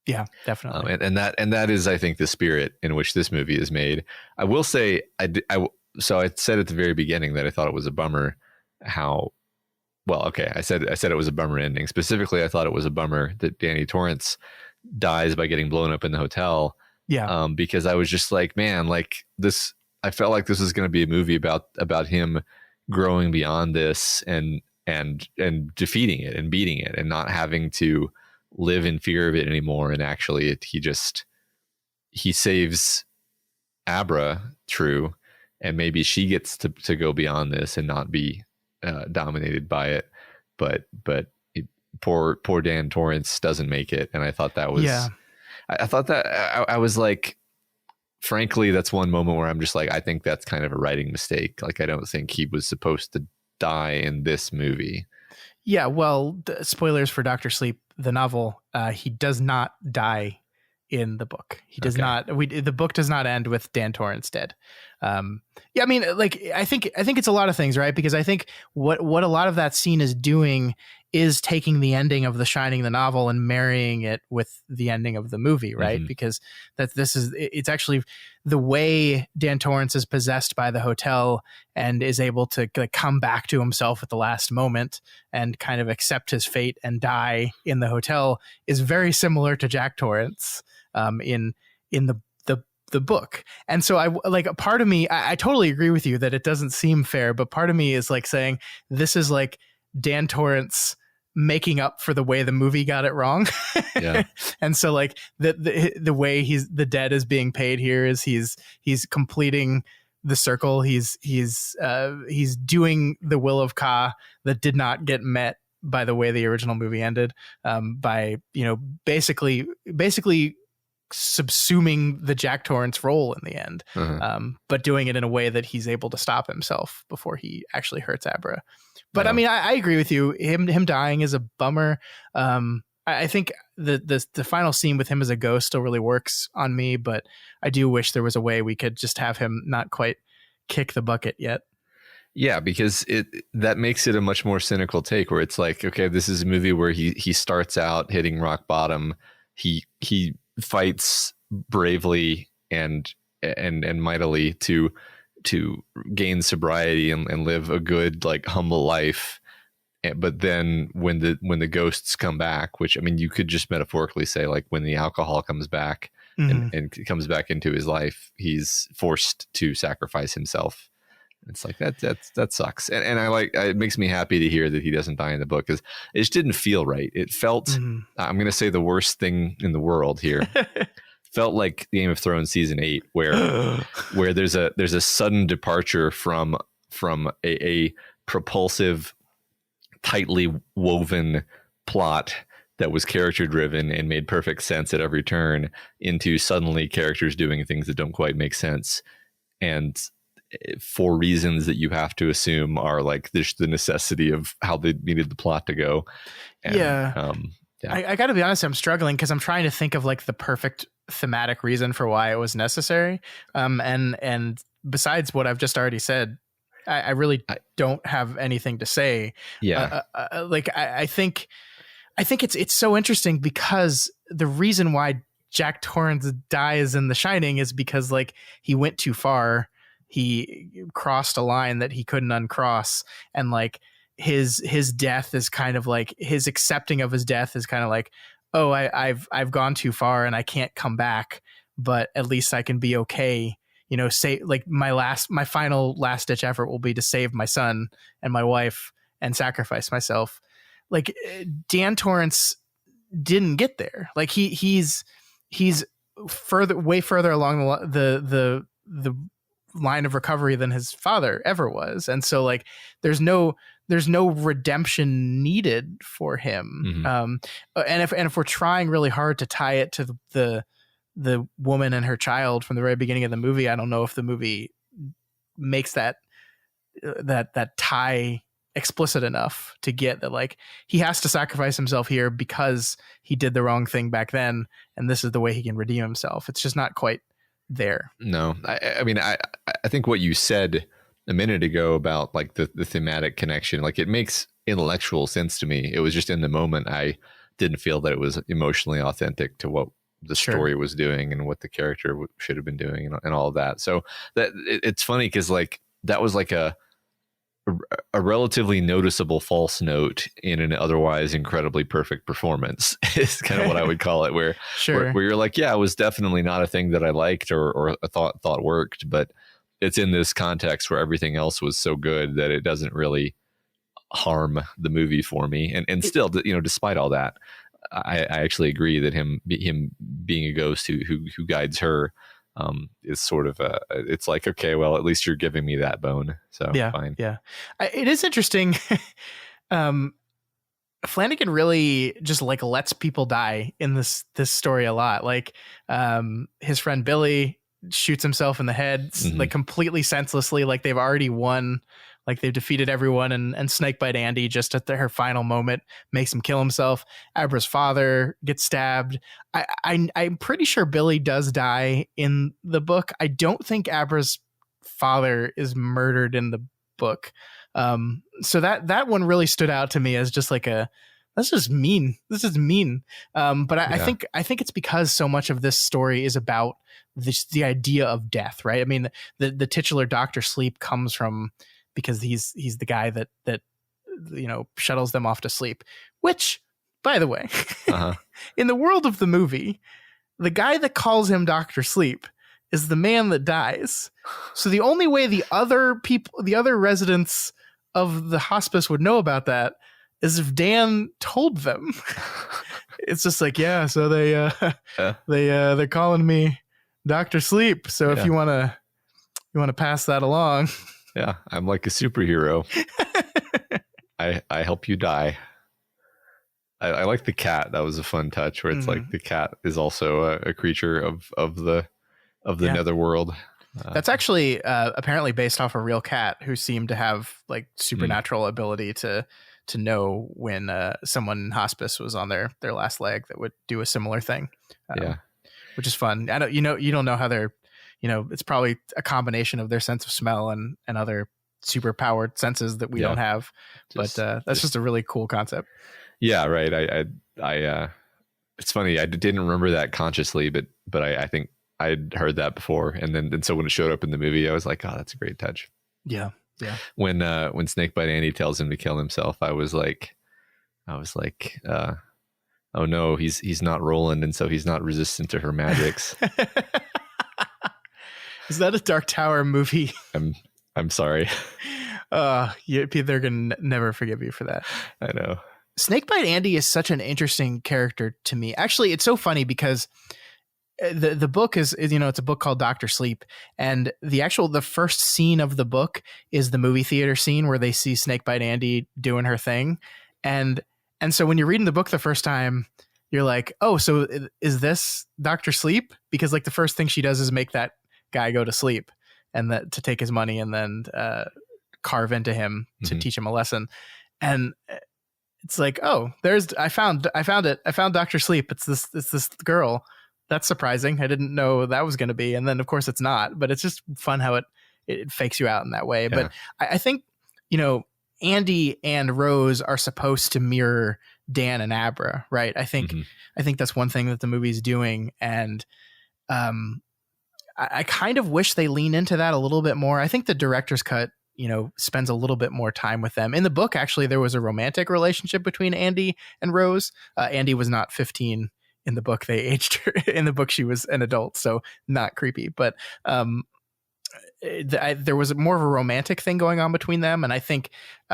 Yeah, definitely. And that is, I think, the spirit in which this movie is made. I will say, so I said at the very beginning that I thought it was a bummer how well, okay, I said it was a bummer ending. Specifically, I thought it was a bummer that Danny Torrance dies by getting blown up in the hotel. Yeah. Because I was just like, man, like this, I felt like this was going to be a movie about him growing beyond this and defeating it and beating it and not having to live in fear of it anymore. And actually he saves Abra, true, and maybe she gets to go beyond this and not be dominated by it. But poor Dan Torrance doesn't make it, and I thought that was I thought that I was like, frankly, that's one moment where I'm just like, I think that's kind of a writing mistake. Like, I don't think he was supposed to die in this movie. Yeah, well, spoilers for Dr. Sleep, the novel, he does not die in the book. He does not. The book does not end with Dan Torrance dead. Yeah, I mean, like, I think it's a lot of things, right? Because I think what a lot of that scene is doing is taking the ending of The Shining, the novel, and marrying it with the ending of the movie, right? Because it's actually the way Dan Torrance is possessed by the hotel and is able to like come back to himself at the last moment and kind of accept his fate and die in the hotel is very similar to Jack Torrance in the book. And so I like a part of me, I totally agree with you that it doesn't seem fair, but part of me is like saying this is like Dan Torrance making up for the way the movie got it wrong. Yeah. And so like the way the debt is being paid here is he's completing the circle. He's doing the will of Ka that did not get met by the way the original movie ended, by, you know, basically subsuming the Jack Torrance role in the end, but doing it in a way that he's able to stop himself before he actually hurts Abra. But I mean, I agree with you. Him dying is a bummer. I think the final scene with him as a ghost still really works on me, but I do wish there was a way we could just have him not quite kick the bucket yet. Yeah, because that makes it a much more cynical take where it's like, okay, this is a movie where he starts out hitting rock bottom. He fights bravely and mightily to gain sobriety and live a good, like, humble life. But then when the ghosts come back, which, I mean, you could just metaphorically say, like, when the alcohol comes back and comes back into his life, he's forced to sacrifice himself. It's like that sucks. And I like, it makes me happy to hear that he doesn't die in the book, because it just didn't feel right. It felt, I'm going to say the worst thing in the world here. Felt like Game of Thrones season 8, where there's a sudden departure from a propulsive, tightly woven plot that was character driven and made perfect sense at every turn, into suddenly characters doing things that don't quite make sense, and for reasons that you have to assume are like the necessity of how they needed the plot to go. And, yeah. I got to be honest, I'm struggling because I'm trying to think of like the perfect thematic reason for why it was necessary. And besides what I've just already said, I really don't have anything to say. Yeah. I think it's so interesting, because the reason why Jack Torrance dies in The Shining is because, like, he went too far. He crossed a line that he couldn't uncross, and like his death is kind of like, his accepting of his death is kind of like, oh, I've gone too far and I can't come back, but at least I can be okay. You know, say, like, my final last ditch effort will be to save my son and my wife and sacrifice myself. Like, Dan Torrance didn't get there. Like, he's way further along the line of recovery than his father ever was, and so like there's no redemption needed for him. And if we're trying really hard to tie it to the woman and her child from the very beginning of the movie, I don't know if the movie makes that tie explicit enough to get that, like, he has to sacrifice himself here because he did the wrong thing back then, and this is the way he can redeem himself. It's just not quite there. No, I mean, I think what you said a minute ago about like the thematic connection, like, it makes intellectual sense to me. It was just in the moment I didn't feel that it was emotionally authentic to what the story was doing and what the character should have been doing and all of that. So that it's funny because, like, that was like a a relatively noticeable false note in an otherwise incredibly perfect performance is kind of what I would call it, where, Sure. where you're like, yeah, it was definitely not a thing that I liked or thought worked, but it's in this context where everything else was so good that it doesn't really harm the movie for me. And still, you know, despite all that, I actually agree that him being a ghost who guides her is sort of it's like, okay, well, at least you're giving me that bone, so Yeah. fine. Yeah. It is interesting. Flanagan really just like lets people die in this story a lot. Like his friend Billy shoots himself in the head like completely senselessly, like they've already won, like they've defeated everyone, and Snakebite Andy just at her final moment makes him kill himself. Abra's father gets stabbed. I'm pretty sure Billy does die in the book. I don't think Abra's father is murdered in the book. So that one really stood out to me as just like that's just mean. This is mean. But I think it's because so much of this story is about the idea of death, right? I mean, the titular Dr. Sleep comes from because he's the guy that you know shuttles them off to sleep. Which, by the way, in the world of the movie, the guy that calls him Dr. Sleep is the man that dies. So the only way the other residents of the hospice would know about that is if Dan told them. It's just like, yeah, so they're calling me Dr. Sleep. So if you want to pass that along. Yeah, I'm like a superhero. I help you die. I like the cat. That was a fun touch where it's like the cat is also a creature of the netherworld. That's actually apparently based off a real cat who seemed to have like supernatural ability to know when someone in hospice was on their last leg that would do a similar thing. Which is fun. I don't, you don't know how they're, it's probably a combination of their sense of smell and other super powered senses that we don't have. But that's just a really cool concept. Yeah, right. I it's funny. I didn't remember that consciously, but I think I'd heard that before. And so when it showed up in the movie, I was like, oh, that's a great touch. Yeah. Yeah. When Snakebite Andy tells him to kill himself, I was like, oh no, he's not Roland, and so he's not resistant to her magics. Is that a Dark Tower movie? I'm sorry. They're gonna never forgive you for that. I know. Snakebite Andy is such an interesting character to me. Actually, it's so funny because the book is it's a book called Dr. Sleep, and the first scene of the book is the movie theater scene where they see Snakebite Andy doing her thing, and so when you're reading the book the first time, you're like, oh, so is this Dr. Sleep? Because like the first thing she does is make that guy go to sleep and that to take his money and then carve into him to teach him a lesson. And it's like, oh, I found it. I found Dr. Sleep. It's this girl. That's surprising. I didn't know that was going to be. And then of course it's not, but it's just fun how it fakes you out in that way. Yeah. But I think, Andy and Rose are supposed to mirror Dan and Abra, right? I think that's one thing that the movie's doing. And I kind of wish they lean into that a little bit more. I think the director's cut, spends a little bit more time with them. In the book, actually, there was a romantic relationship between Andy and Rose. Andy was not 15 in the book. They aged her. In the book, she was an adult, so not creepy. But there was more of a romantic thing going on between them, and I think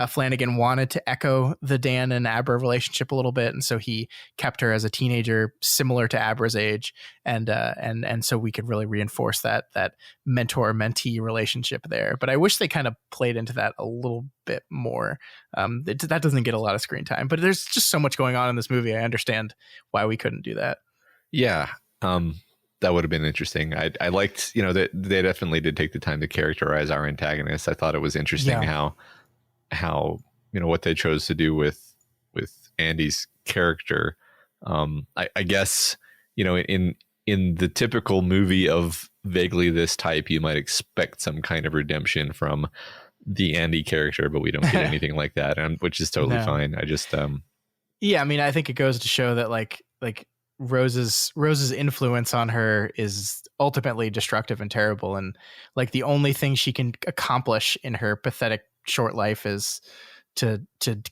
Flanagan wanted to echo the Dan and Abra relationship a little bit, and so he kept her as a teenager, similar to Abra's age, and so we could really reinforce that mentor-mentee relationship there. But I wish they kind of played into that a little bit more. That doesn't get a lot of screen time, but there's just so much going on in this movie. I understand why we couldn't do that. Yeah. That would have been interesting. I liked, that they definitely did take the time to characterize our antagonists. I thought it was interesting how what they chose to do with Andy's character. I guess, in the typical movie of vaguely this type, you might expect some kind of redemption from the Andy character, but we don't get anything like that, which is totally fine. I just, yeah, I mean, I think it goes to show that like Rose's influence on her is ultimately destructive and terrible, and like the only thing she can accomplish in her pathetic short life is to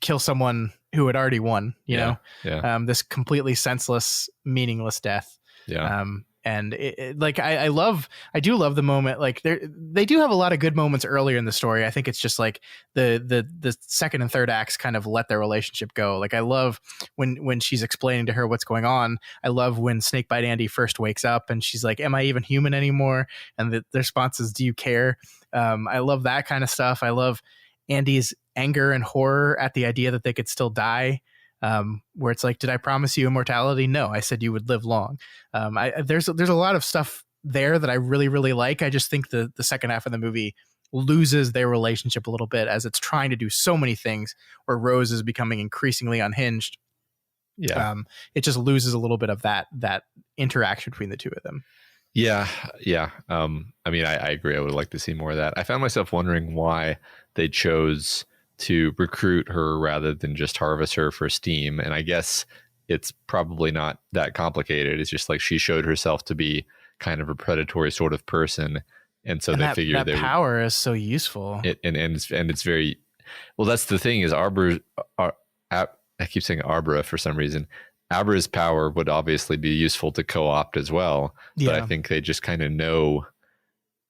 kill someone who had already won, you know, this completely senseless, meaningless death. Yeah. And like, I do love the moment. Like they do have a lot of good moments earlier in the story. I think it's just like the second and third acts kind of let their relationship go. Like I love when she's explaining to her what's going on. I love when Snakebite Andy first wakes up and she's like, am I even human anymore? And the response is, do you care? I love that kind of stuff. I love Andy's anger and horror at the idea that they could still die. Where it's like, did I promise you immortality? No, I said you would live long. There's a lot of stuff there that I really, really like. I just think the second half of the movie loses their relationship a little bit as it's trying to do so many things where Rose is becoming increasingly unhinged. Yeah. It just loses a little bit of that interaction between the two of them. Yeah. Yeah. I mean, I agree. I would like to see more of that. I found myself wondering why they chose to recruit her rather than just harvest her for steam. And I guess it's probably not that complicated. It's just like she showed herself to be kind of a predatory sort of person. And so they figured that power is so useful. And it's very, well, that's the thing is I keep saying Abra for some reason. Abra's power would obviously be useful to co-opt as well. But I think they just kind of know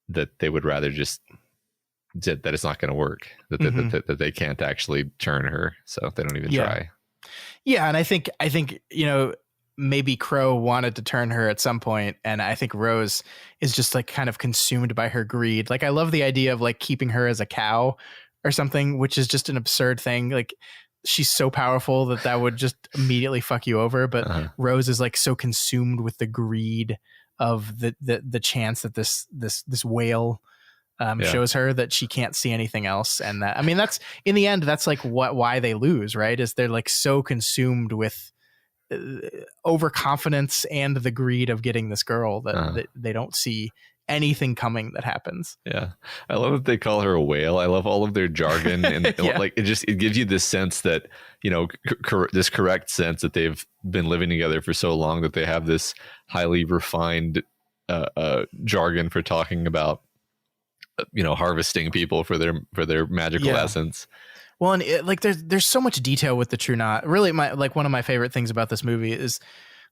that they would rather just that it's not going to work, that they can't actually turn her, so they don't even try. Yeah, and I think you know, maybe Crow wanted to turn her at some point, and I think Rose is just like kind of consumed by her greed. Like I love the idea of like keeping her as a cow or something, which is just an absurd thing. Like she's so powerful that would just immediately fuck you over, but Rose is like so consumed with the greed of the chance that this whale shows her that she can't see anything else. And that, I mean, that's in the end, that's like why they lose, right? Is they're like so consumed with overconfidence and the greed of getting this girl that they don't see anything coming that happens. Yeah. I love that they call her a whale. I love all of their jargon and like it gives you this sense that, you know, this correct sense that they've been living together for so long that they have this highly refined jargon for talking about, you know, harvesting people for their magical essence. Well, and like there's so much detail with the True Knot. Really, one of my favorite things about this movie is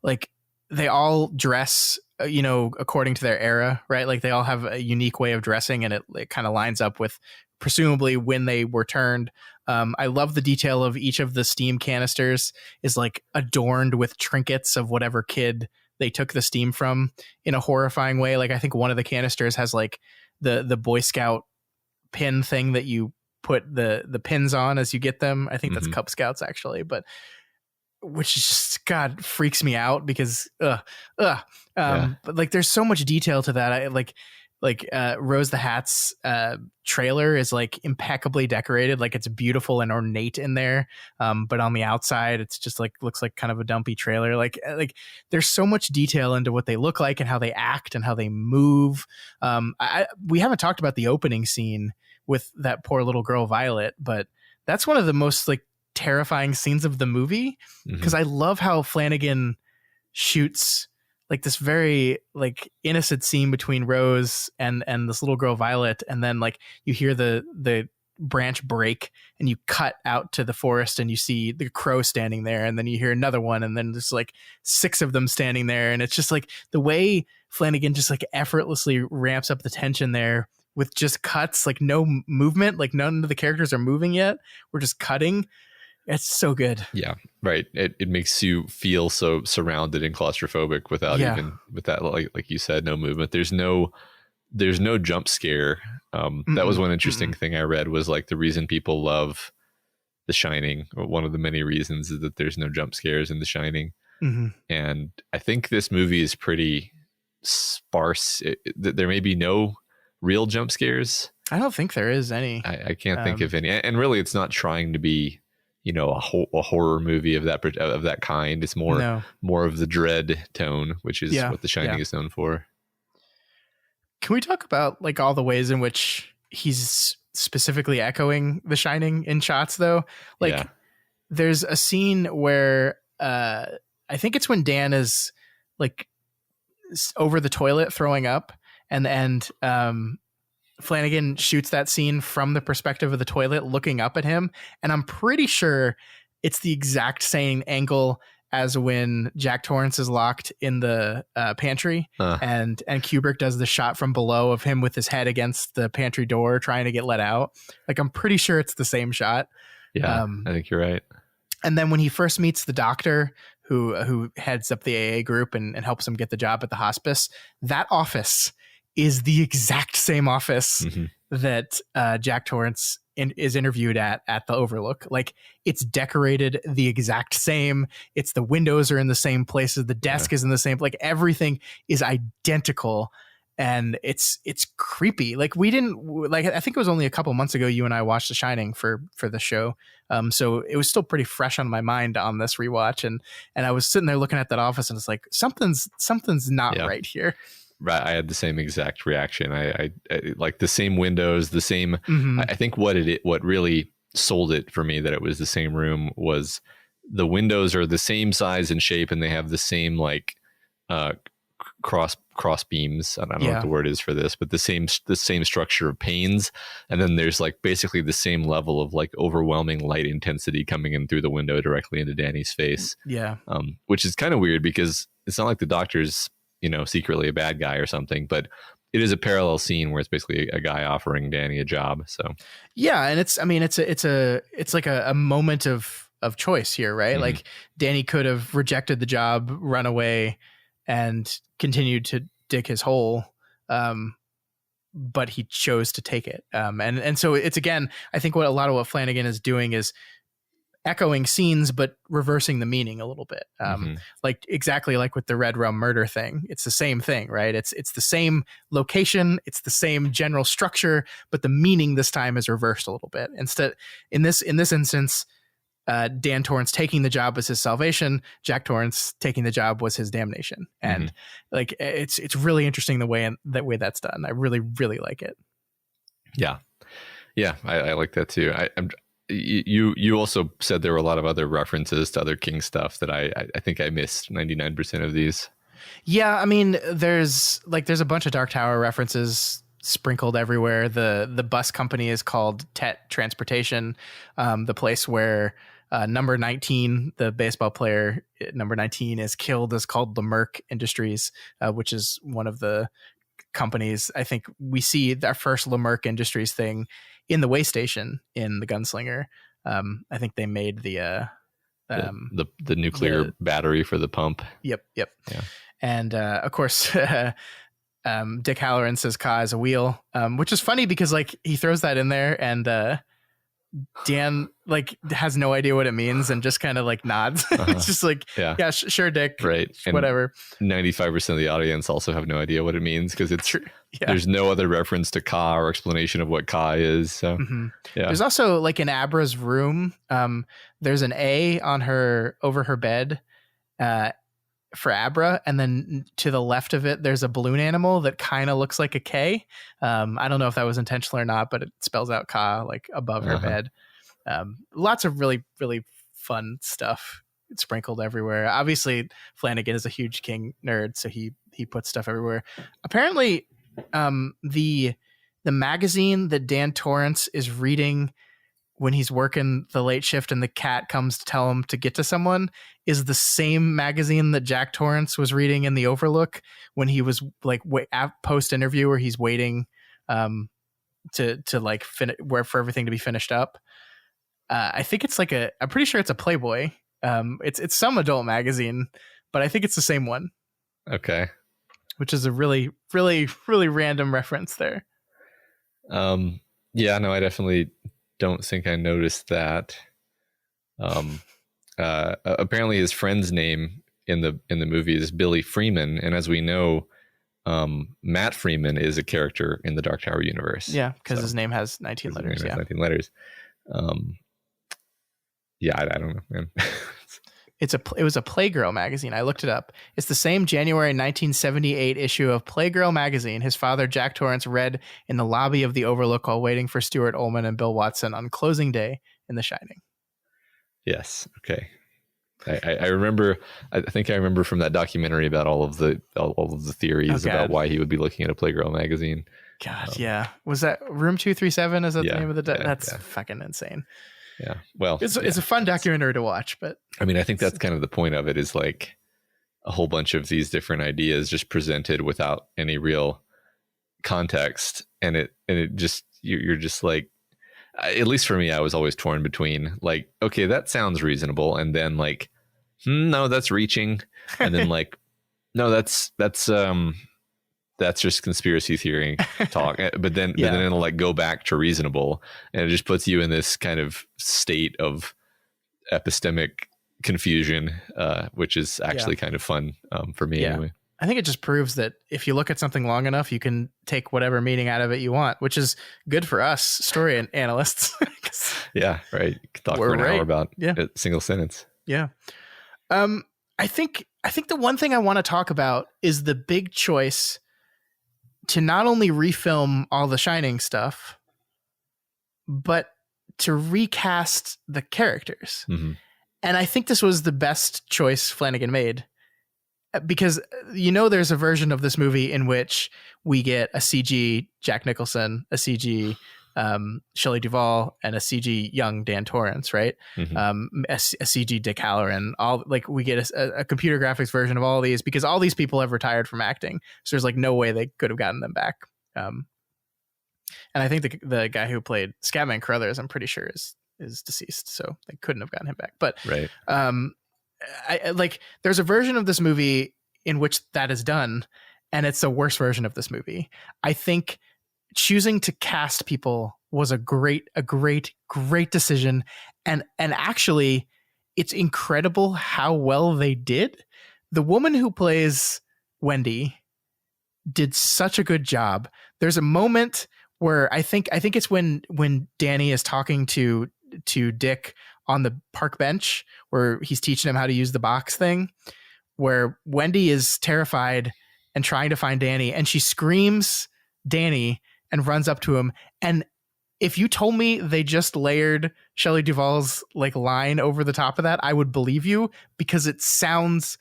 like they all dress, you know, according to their era, right? Like they all have a unique way of dressing, and it kind of lines up with presumably when they were turned. I love the detail of each of the steam canisters is like adorned with trinkets of whatever kid they took the steam from in a horrifying way. Like I think one of the canisters has like the Boy Scout pin thing that you put the pins on as you get them. I think that's Cub Scouts actually, but which is just, God, freaks me out because but like there's so much detail to that. I like Rose the Hat's trailer is like impeccably decorated, like it's beautiful and ornate in there, but on the outside it's just like looks like kind of a dumpy trailer. Like there's so much detail into what they look like and how they act and how they move. We haven't talked about the opening scene with that poor little girl Violet, but that's one of the most like terrifying scenes of the movie because I love how Flanagan shoots like this very like innocent scene between Rose and this little girl Violet, and then like you hear the branch break and you cut out to the forest and you see the crow standing there, and then you hear another one, and then there's like 6 of them standing there, and it's just like the way Flanagan just like effortlessly ramps up the tension there with just cuts, like no movement, like none of the characters are moving yet. We're just cutting. It's so good. Yeah, right. It makes you feel so surrounded and claustrophobic without even with that, like you said, no movement. There's no jump scare. That was one interesting thing I read was like the reason people love The Shining, or one of the many reasons, is that there's no jump scares in The Shining. And I think this movie is pretty sparse. There may be no real jump scares. I don't think there is any. I can't think of any. And really, it's not trying to be, you know, a horror movie of that kind. It's more of the dread tone, which is what The Shining is known for. Can we talk about like all the ways in which he's specifically echoing The Shining in shots though? Like there's a scene where I think it's when Dan is like over the toilet throwing up, and Flanagan shoots that scene from the perspective of the toilet looking up at him. And I'm pretty sure it's the exact same angle as when Jack Torrance is locked in the pantry and Kubrick does the shot from below of him with his head against the pantry door trying to get let out. Like, I'm pretty sure it's the same shot. Yeah, I think you're right. And then when he first meets the doctor who heads up the AA group and helps him get the job at the hospice, that office is the exact same office that Jack Torrance is interviewed at the Overlook. Like, it's decorated the exact same. It's the windows are in the same places. The desk is in the same, like everything is identical. And it's creepy. Like, we didn't like, I think it was only a couple months ago you and I watched The Shining for the show. So it was still pretty fresh on my mind on this rewatch. And I was sitting there looking at that office and it's like, something's not right here. Right. I had the same exact reaction. I like the same windows, the same, I think what really sold it for me that it was the same room was the windows are the same size and shape and they have the same like cross beams. I don't know what the word is for this, but the same structure of panes. And then there's like basically the same level of like overwhelming light intensity coming in through the window directly into Danny's face. Yeah. Which is kind of weird because it's not like the doctor's, secretly a bad guy or something, but it is a parallel scene where it's basically a guy offering Danny a job. So yeah, and it's like a moment of choice here, right? Like, Danny could have rejected the job, run away, and continued to dig his hole, but he chose to take it. And so it's, again, I think what Flanagan is doing is echoing scenes but reversing the meaning a little bit, like exactly like with the Red Rum murder thing. It's the same thing, right? It's the same location, it's the same general structure, but the meaning this time is reversed a little bit. Instead, in this instance, Dan Torrance taking the job was his salvation, Jack Torrance taking the job was his damnation. And like, it's really interesting the way that's done. I really, really like it. Yeah, I like that too. You also said there were a lot of other references to other King stuff that I think I missed 99% of these. Yeah, I mean, there's a bunch of Dark Tower references sprinkled everywhere. The bus company is called Tet Transportation. The place where number 19, the baseball player number 19, is killed, is called the Merck Industries, which is one of the companies. I think we see our first Merck Industries thing in the way station in the Gunslinger. I think they made the nuclear battery for the pump. Yep. Yeah. And of course, Dick Halloran says Ka is a wheel, which is funny because like he throws that in there and Dan like has no idea what it means and just kind of like nods. It's just like, yeah, sure, Dick. Right. Whatever. 95% of the audience also have no idea what it means because it's true. Yeah. There's no other reference to Ka or explanation of what Ka is. So yeah. There's also like in Abra's room, there's an A on over her bed for Abra, and then to the left of it there's a balloon animal that kind of looks like a K. I don't know if that was intentional or not, but it spells out Ka like above her bed. Lots of really, really fun stuff sprinkled everywhere. Obviously Flanagan is a huge King nerd, so he puts stuff everywhere. Apparently the magazine that Dan Torrance is reading when he's working the late shift and the cat comes to tell him to get to someone is the same magazine that Jack Torrance was reading in the Overlook when he was like post interview where he's waiting to like for everything to be finished up. I think it's like I'm pretty sure it's a Playboy. It's some adult magazine, but I think it's the same one. Okay. Which is a really, really, really random reference there. Yeah, no, I definitely don't think I noticed that. Apparently his friend's name in the movie is Billy Freeman, and as we know, Matt Freeman is a character in the Dark Tower universe. Yeah, because his name has 19 letters. 19 letters. Yeah, I don't know, man. It was a Playgirl magazine. I looked it up. It's the same January 1978 issue of Playgirl magazine his father, Jack Torrance, read in the lobby of the Overlook while waiting for Stuart Ullman and Bill Watson on closing day in The Shining. Yes. Okay. I remember. I think I remember from that documentary about all of the theories about why he would be looking at a Playgirl magazine. God, yeah. Was that Room 237? Is that the name of the? That's yeah. fucking insane. Yeah. Well, it's a fun documentary to watch, but I mean, I think that's kind of the point of it, is like a whole bunch of these different ideas just presented without any real context, and it just you're just like, at least for me, I was always torn between like, okay, that sounds reasonable, and then like, no, that's reaching, and then like, no, that's just conspiracy theory talk. But then it'll like go back to reasonable, and it just puts you in this kind of state of epistemic confusion, which is actually kind of fun for me anyway. I think it just proves that if you look at something long enough, you can take whatever meaning out of it you want, which is good for us story analysts. Yeah, right. You can talk for an hour about a single sentence. Yeah. I think the one thing I want to talk about is the big choice to not only refilm all the Shining stuff, but to recast the characters. Mm-hmm. And I think this was the best choice Flanagan made, because there's a version of this movie in which we get a CG Jack Nicholson, a CG Shelley Duvall, and a CG young Dan Torrance, right? Mm-hmm. A CG Dick Halloran. All like we get a computer graphics version of all these, because all these people have retired from acting, so there's like no way they could have gotten them back. And I think the guy who played Scatman Carruthers, I'm pretty sure is deceased, so they couldn't have gotten him back. But right. I like there's a version of this movie in which that is done, and it's the worst version of this movie. I think choosing to cast people was a great decision, and actually it's incredible how well they did. The woman who plays Wendy did such a good job. There's a moment where I think it's when Danny is talking to Dick on the park bench, where he's teaching him how to use the box thing, where Wendy is terrified and trying to find Danny, and she screams Danny and runs up to him. And if you told me they just layered Shelley Duvall's like line over the top of that, I would believe you, because it sounds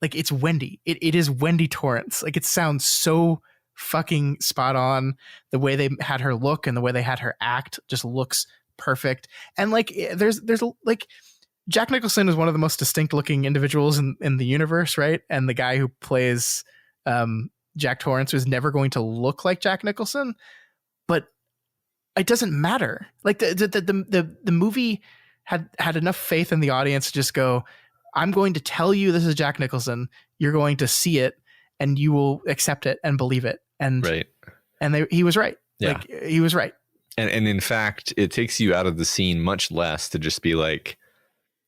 like it's Wendy. It is Wendy Torrance. Like, it sounds so fucking spot on. The way they had her look and the way they had her act just looks perfect. And like there's like Jack Nicholson is one of the most distinct looking individuals in the universe, right? And the guy who plays Jack Torrance was never going to look like Jack Nicholson, but it doesn't matter. Like the movie had enough faith in the audience to just go, I'm going to tell you this is Jack Nicholson. You're going to see it and you will accept it and believe it. And right. And he was right. Yeah. Like, he was right. And in fact, it takes you out of the scene much less to just be like,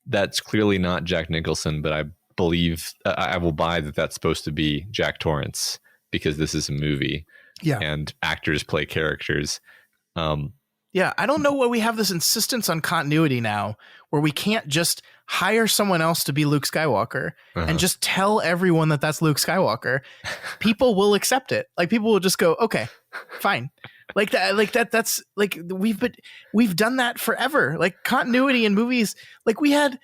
that's clearly not Jack Nicholson, but I believe I will buy that that's supposed to be Jack Torrance because this is a movie. Yeah. And actors play characters. Yeah. I don't know why we have this insistence on continuity now, where we can't just hire someone else to be Luke Skywalker and just tell everyone that that's Luke Skywalker. People will accept it. Like, people will just go, okay, fine. Like that's like we've done that forever. Like, continuity in movies, like we had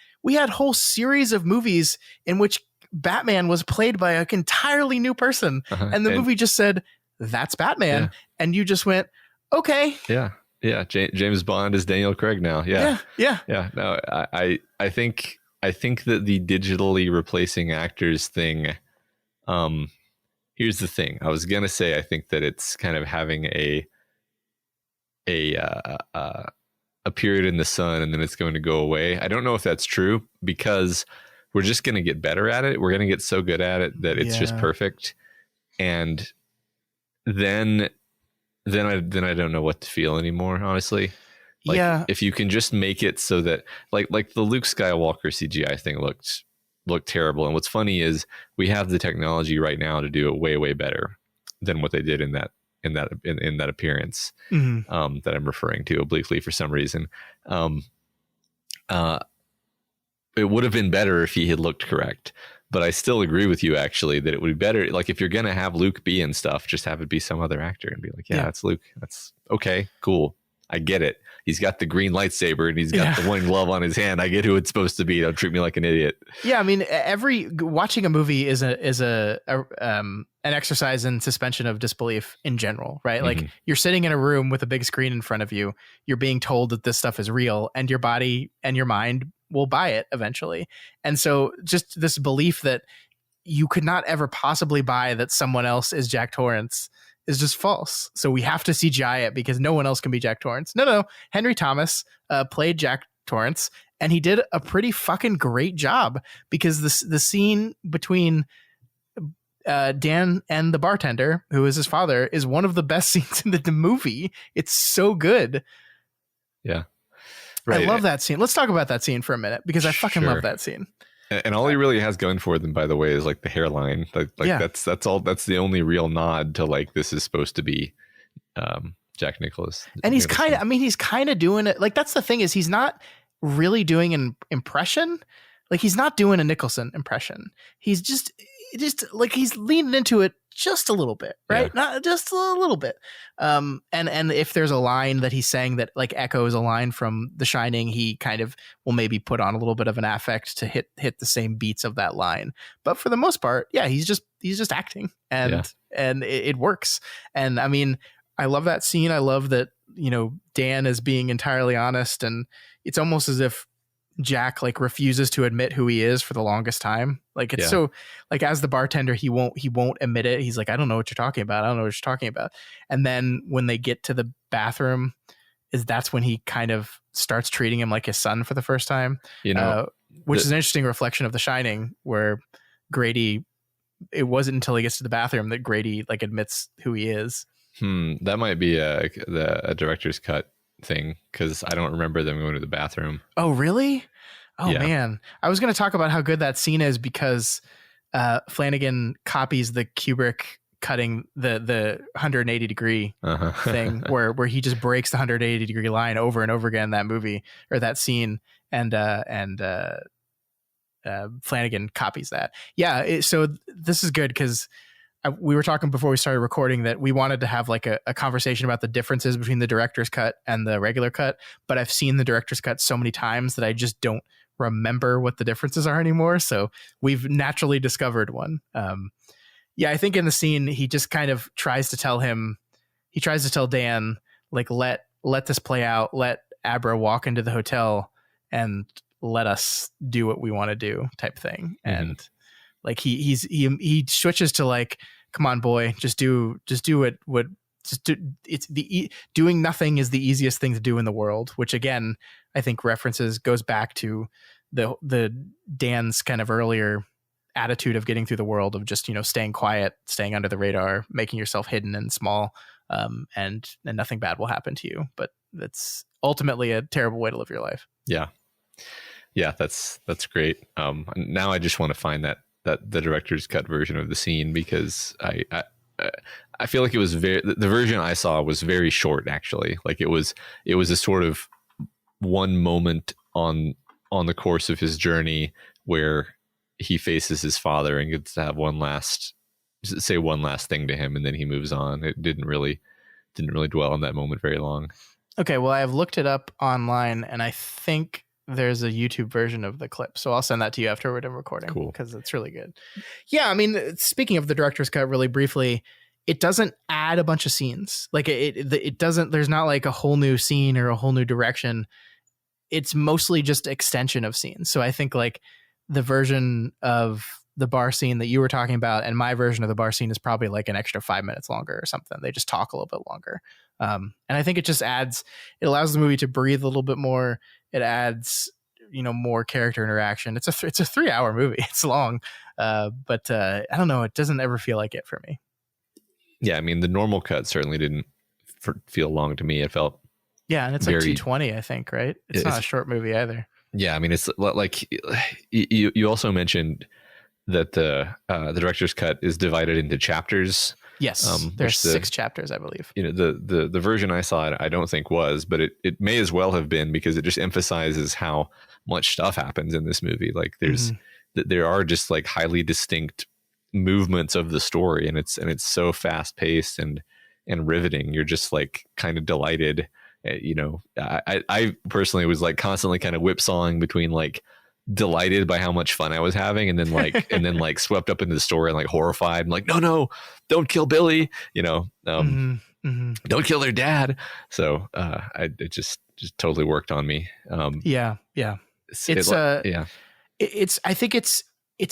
whole series of movies in which Batman was played by an entirely new person, and the movie just said that's Batman, and you just went, okay, yeah. James Bond is Daniel Craig now. Yeah. No, I think that the digitally replacing actors thing. Here's the thing. I was gonna say I think that it's kind of having a period in the sun and then it's going to go away. I don't know if that's true, because we're just going to get better at it. We're going to get so good at it that it's just perfect. And then I don't know what to feel anymore, honestly. Like, if you can just make it so that like the Luke Skywalker CGI thing looked terrible. And what's funny is we have the technology right now to do it way, way better than what they did in that appearance that I'm referring to obliquely for some reason. It would have been better if he had looked correct, but I still agree with you actually that it would be better. Like, if you're going to have Luke be and stuff, just have it be some other actor and be like, yeah, it's Luke. That's okay. Cool. I get it. He's got the green lightsaber and he's got the one glove on his hand. I get who it's supposed to be. Don't treat me like an idiot. Yeah, I mean, watching a movie is an exercise in suspension of disbelief in general, right? Like you're sitting in a room with a big screen in front of you. You're being told that this stuff is real, and your body and your mind will buy it eventually. And so, just this belief that you could not ever possibly buy that someone else is Jack Torrance is just false. So we have to CGI it because no one else can be Jack Torrance. No. Henry Thomas played Jack Torrance, and he did a pretty fucking great job because the scene between Dan and the bartender, who is his father, is one of the best scenes in the movie. It's so good. Yeah. Right. I love that scene. Let's talk about that scene for a minute because I fucking love that scene. And all he really has going for them, by the way, is like the hairline. That's all. That's the only real nod to like this is supposed to be Jack Nicklaus. And he's kind of doing it. Like that's the thing is he's not really doing an impression. Like he's not doing a Nicholson impression. He's just like he's leaning into it just a little bit, right? Yeah. Not just a little bit. And if there's a line that he's saying that like echoes a line from The Shining, he kind of will maybe put on a little bit of an affect to hit the same beats of that line. But for the most part, yeah, he's just acting, and it works. And I mean, I love that scene. I love that, you know, Dan is being entirely honest, and it's almost as if Jack like refuses to admit who he is for the longest time. Like it's so like as the bartender, he won't admit it. He's like, I don't know what you're talking about. I don't know what you're talking about. And then when they get to the bathroom, that's when he kind of starts treating him like his son for the first time. You know, which is an interesting reflection of The Shining, where Grady. It wasn't until he gets to the bathroom that Grady like admits who he is. That might be a director's cut thing because I don't remember them going to the bathroom. Oh, really? Oh, man. I was going to talk about how good that scene is because Flanagan copies the Kubrick cutting the 180 degree thing where he just breaks the 180 degree line over and over again in that movie or that scene. And Flanagan copies that. Yeah. So this is good because we were talking before we started recording that we wanted to have like a conversation about the differences between the director's cut and the regular cut, but I've seen the director's cut so many times that I just don't remember what the differences are anymore. So we've naturally discovered one. I think in the scene, he just kind of tries to tell Dan, like, let this play out, let Abra walk into the hotel and let us do what we want to do type thing. And like he switches to like, come on, boy, just do doing nothing is the easiest thing to do in the world, which again, I think goes back to the Dan's kind of earlier attitude of getting through the world of just, you know, staying quiet, staying under the radar, making yourself hidden and small, and nothing bad will happen to you. But that's ultimately a terrible way to live your life. Yeah. Yeah, that's great. Now I just want to find that the director's cut version of the scene because I feel like it was the version I saw was very short actually. Like it was a sort of one moment on the course of his journey where he faces his father and gets to have one last thing to him and then he moves on. It didn't really dwell on that moment very long. Okay, well I've looked it up online and I think there's a YouTube version of the clip. So I'll send that to you after we're done recording. Cool. Because it's really good. Yeah, I mean, speaking of the director's cut really briefly, it doesn't add a bunch of scenes. Like it doesn't, there's not like a whole new scene or a whole new direction. It's mostly just extension of scenes. So I think like the version of the bar scene that you were talking about and my version of the bar scene is probably like an extra 5 minutes longer or something. They just talk a little bit longer. And I think it allows the movie to breathe a little bit more. It adds, you know, more character interaction. It's a 3-hour movie. It's long, but I don't know. It doesn't ever feel like it for me. Yeah, I mean, the normal cut certainly didn't feel long to me. It felt and it's like 220, I think, right? It's not a short movie either. Yeah, I mean, it's like you also mentioned that the director's cut is divided into chapters. Yes, there's 6 chapters, I believe. You know, the version I saw, I don't think was, but it may as well have been because it just emphasizes how much stuff happens in this movie. Like there are just like highly distinct movements of the story, and it's so fast paced and riveting. You're just like kind of delighted I personally was like constantly kind of whipsawing between like delighted by how much fun I was having, and then like swept up into the story and like horrified and like, no, don't kill Billy, don't kill their dad. So it just totally worked on me. Yeah. I think it's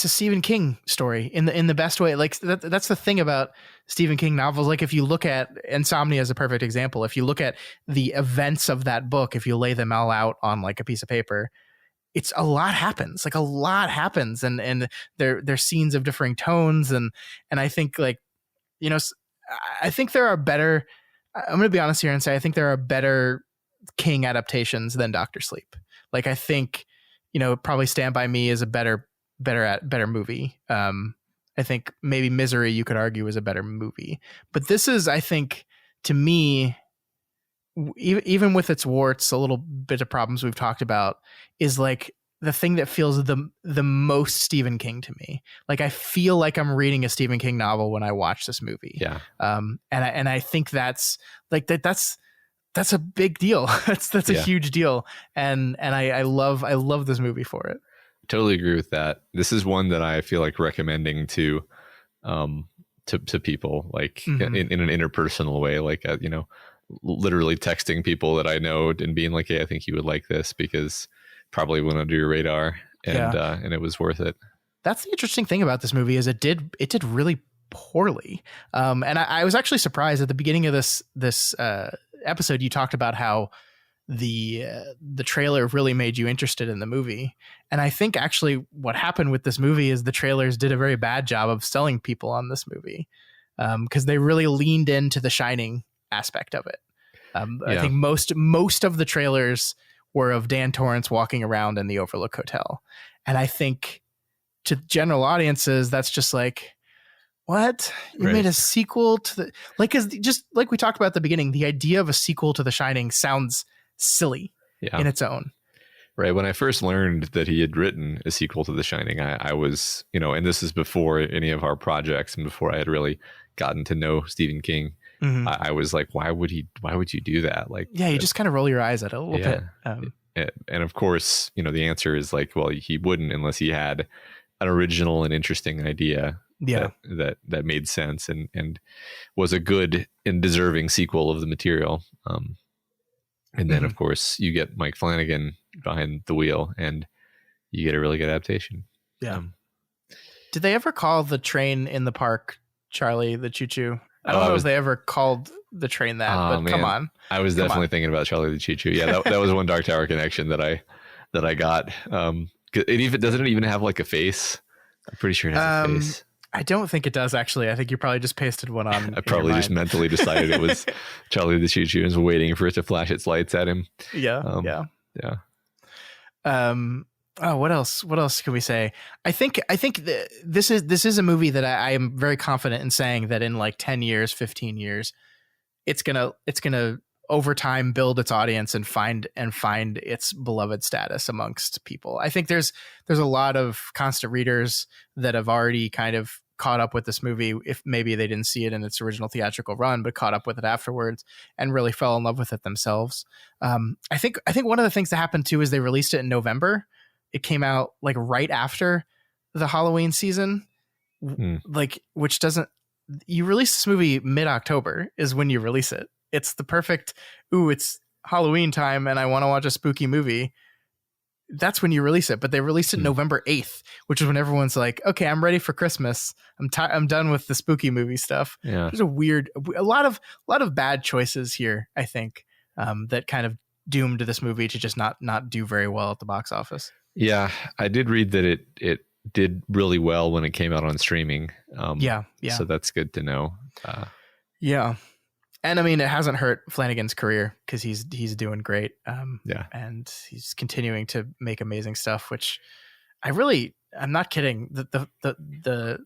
a Stephen King story in the best way. Like that's the thing about Stephen King novels. Like if you look at Insomnia as a perfect example, if you look at the events of that book, if you lay them all out on like a piece of paper, it's a lot happens. Like a lot happens, and there's scenes of differing tones, and I think like, I think there are better. I'm going to be honest here and say I think there are better King adaptations than Doctor Sleep. Like I think, probably Stand By Me is a better movie. I think maybe Misery, you could argue, is a better movie, but this is, I think, to me, even with its warts, a little bit of problems we've talked about, is like the thing that feels the most Stephen King to me. Like I feel like I'm reading a Stephen King novel when I watch this movie. Yeah. And I think that's like that's a big deal. that's a huge deal. And I love this movie for it. Totally agree with that. This is one that I feel like recommending to people, like in an interpersonal way, like literally texting people that I know and being like, hey, I think you would like this, because probably went under your radar, and it was worth it. That's the interesting thing about this movie is it did really poorly. And I was actually surprised at the beginning of this episode. You talked about how the trailer really made you interested in the movie. And I think actually what happened with this movie is the trailers did a very bad job of selling people on this movie, because they really leaned into the Shining aspect of it. I think most of the trailers were of Dan Torrance walking around in the Overlook Hotel. And I think to general audiences, that's just like, what? You made a sequel to the, like, just like we talked about at the beginning, the idea of a sequel to The Shining sounds silly in its own. Right. When I first learned that he had written a sequel to The Shining, I was, and this is before any of our projects and before I had really gotten to know Stephen King. Mm-hmm. I was like, why would you do that? Like, you just kind of roll your eyes at it a little bit. And of course, the answer is like, well, he wouldn't unless he had an original and interesting idea that made sense and was a good and deserving sequel of the material. And then of course you get Mike Flanagan behind the wheel and you get a really good adaptation. Yeah. Did they ever call the train in the park Charlie the Choo Choo? I don't know if they ever called the train that, but man, come on. I was definitely thinking about Charlie the Choo Choo. Yeah, that was one Dark Tower connection that I got. Doesn't it even have like a face? I'm pretty sure it has a face. I don't think it does, actually. I think you probably just pasted one on. I probably just mentally decided it was Charlie the Choo Choo and was waiting for it to flash its lights at him. Yeah. Oh, what else? What else can we say? I think this is a movie that I am very confident in saying that in like 10 years, 15 years, it's gonna over time build its audience and find its beloved status amongst people. I think there's a lot of constant readers that have already kind of caught up with this movie, if maybe they didn't see it in its original theatrical run, but caught up with it afterwards and really fell in love with it themselves. I think one of the things that happened too is they released it in November. It came out like right after the Halloween season, like, which doesn't, you release this movie mid-October is when you release it. It's the perfect, it's Halloween time and I want to watch a spooky movie. That's when you release it, but they released it November 8th, which is when everyone's like, okay, I'm ready for Christmas. I'm done with the spooky movie stuff. Yeah. There's a lot of bad choices here, I think, that kind of doomed this movie to just not do very well at the box office. Yeah, I did read that it did really well when it came out on streaming. Yeah. So that's good to know. Yeah. And I mean, it hasn't hurt Flanagan's career because he's doing great. And he's continuing to make amazing stuff, which I'm not kidding. The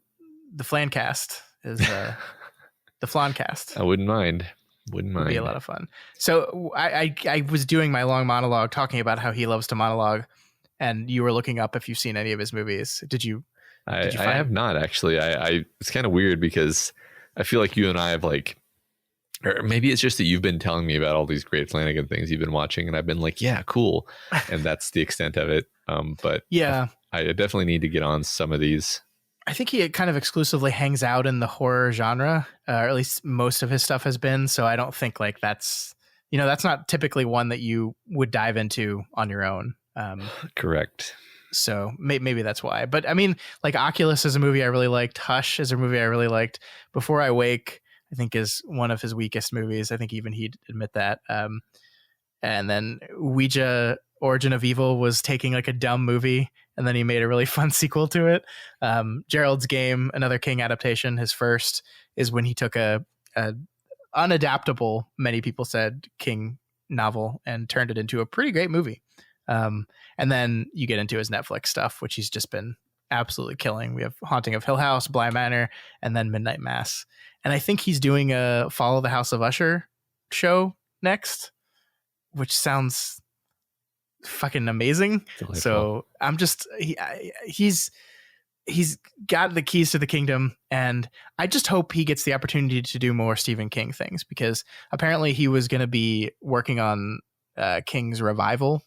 Flancast is the Flancast. I wouldn't mind. It'd be a lot of fun. So I was doing my long monologue talking about how he loves to monologue, and you were looking up if you've seen any of his movies. Did you? I have not actually. It's kind of weird because I feel like you and I have like Or maybe it's just that you've been telling me about all these great Flanagan things you've been watching, and I've been like, yeah, cool. And that's the extent of it. But Yeah. I definitely need to get on some of these. I think he kind of exclusively hangs out in the horror genre, or at least most of his stuff has been. So I don't think like that's not typically one that you would dive into on your own. Correct. So maybe that's why. But I mean, like Oculus is a movie I really liked. Hush is a movie I really liked. Before I Wake, I think is one of his weakest movies. I think even he'd admit that. And then Ouija, Origin of Evil was taking like a dumb movie, and then he made a really fun sequel to it. Gerald's Game, another King adaptation, his first, is when he took a unadaptable, many people said, King novel and turned it into a pretty great movie. And then you get into his Netflix stuff, which he's just been absolutely killing. We have Haunting of Hill House, Bly Manor, and then Midnight Mass. And I think he's doing a Follow the House of Usher show next, which sounds fucking amazing. Delightful. So I'm just he's got the keys to the kingdom, and I just hope he gets the opportunity to do more Stephen King things, because apparently he was going to be working on King's revival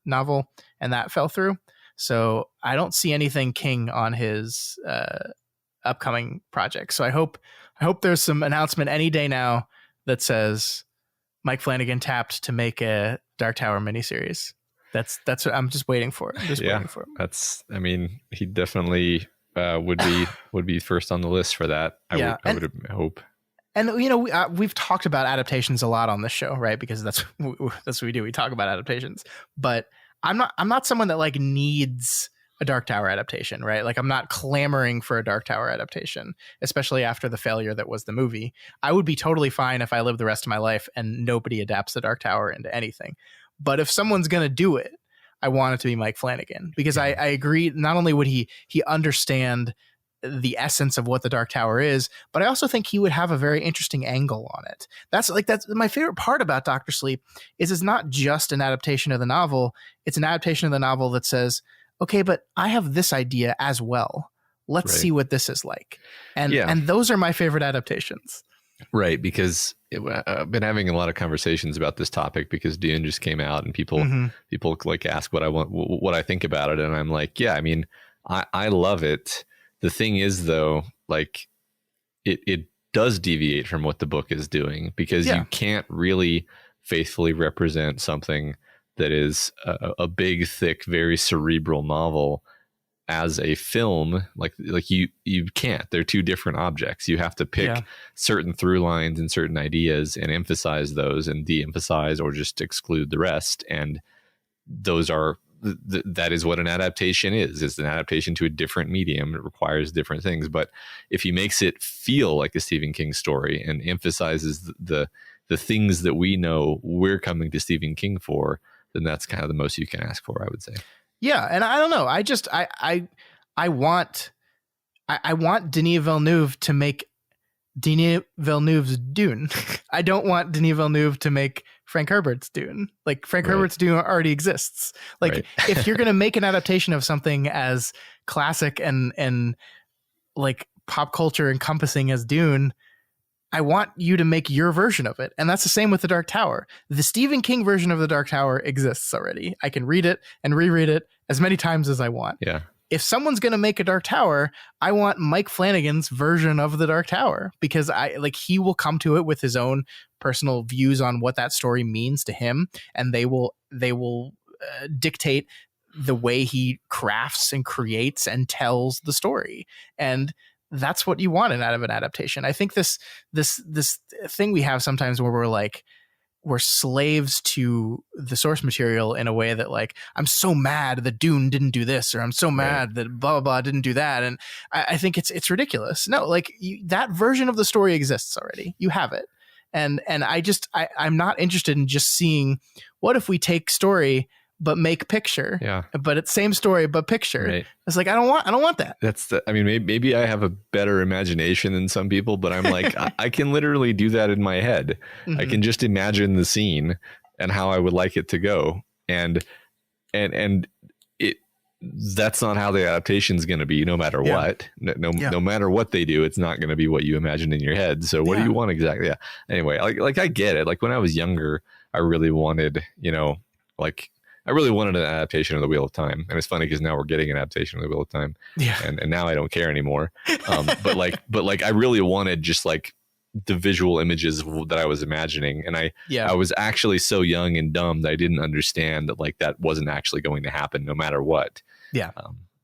novel, and that fell through. So I don't see anything King on his upcoming project. So I hope there's some announcement any day now that says Mike Flanagan tapped to make a Dark Tower miniseries. That's what I'm just waiting for. Waiting for it. He definitely would be first on the list for that. I would hope. And we've talked about adaptations a lot on this show, right? Because that's what we do. We talk about adaptations. But I'm not someone that like needs a Dark Tower adaptation, right? Like I'm not clamoring for a Dark Tower adaptation, especially after the failure that was the movie. I would be totally fine if I lived the rest of my life and nobody adapts the Dark Tower into anything. But if someone's going to do it, I want it to be Mike Flanagan, because I agree. Not only would he understand the essence of what the Dark Tower is, but I also think he would have a very interesting angle on it. That's my favorite part about Dr. Sleep is it's not just an adaptation of the novel. It's an adaptation of the novel that says, okay, but I have this idea as well. Let's see what this is like. And those are my favorite adaptations. Right, because I've been having a lot of conversations about this topic because Dune just came out, and people like ask what I think about it, and I'm like, yeah, I mean, I love it. The thing is, though, like it does deviate from what the book is doing, because you can't really faithfully represent something that is a big, thick, very cerebral novel as a film. Like you can't. They're two different objects. You have to pick certain through lines and certain ideas and emphasize those and de-emphasize or just exclude the rest. And those are that is what an adaptation is. It's an adaptation to a different medium. It requires different things. But if he makes it feel like a Stephen King story and emphasizes the things that we know we're coming to Stephen King for, then that's kind of the most you can ask for, I would say. Yeah, and I don't know. I want Denis Villeneuve to make Denis Villeneuve's Dune. I don't want Denis Villeneuve to make Frank Herbert's Dune. Like Frank Herbert's Dune already exists. Like if you're going to make an adaptation of something as classic and like pop culture encompassing as Dune, I want you to make your version of it. And that's the same with the Dark Tower. The Stephen King version of the Dark Tower exists already. I can read it and reread it as many times as I want. Yeah. If someone's going to make a Dark Tower, I want Mike Flanagan's version of the Dark Tower, because he will come to it with his own personal views on what that story means to him. And they will dictate the way he crafts and creates and tells the story. And that's what you want out of an adaptation. I think this thing we have sometimes where we're slaves to the source material in a way that like, I'm so mad that Dune didn't do this, or I'm so mad that blah, blah, blah didn't do that. And I think it's ridiculous. No, like that version of the story exists already. You have it. And I'm not interested in just seeing what if we take story but make picture. Yeah. But it's same story but picture. Right. It's like I don't want that. Maybe I have a better imagination than some people, but I'm like I can literally do that in my head. Mm-hmm. I can just imagine the scene and how I would like it to go. And it that's not how the adaptation is going to be, no matter what. No matter what they do, it's not going to be what you imagine in your head. So what do you want exactly? Yeah. Anyway, like I get it. Like when I was younger, I really wanted, I really wanted an adaptation of The Wheel of Time. And it's funny because now we're getting an adaptation of The Wheel of Time. Yeah. And now I don't care anymore. But I really wanted just like the visual images that I was imagining. And I was actually so young and dumb that I didn't understand that like that wasn't actually going to happen no matter what. Yeah.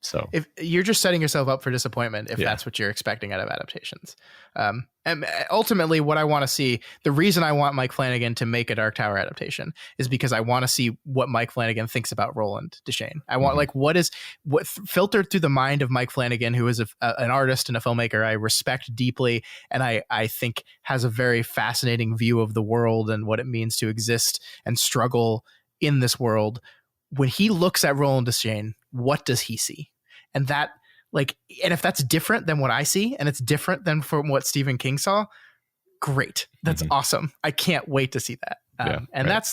So if you're just setting yourself up for disappointment, if that's what you're expecting out of adaptations. And ultimately what I want to see, the reason I want Mike Flanagan to make a Dark Tower adaptation is because I want to see what Mike Flanagan thinks about Roland Deschain. I want like what filtered through the mind of Mike Flanagan, who is an artist and a filmmaker I respect deeply. And I think has a very fascinating view of the world and what it means to exist and struggle in this world. When he looks at Roland Deschain, what does he see? And that, like, and if that's different than what I see, and it's different than from what Stephen King saw, great. That's awesome. I can't wait to see that.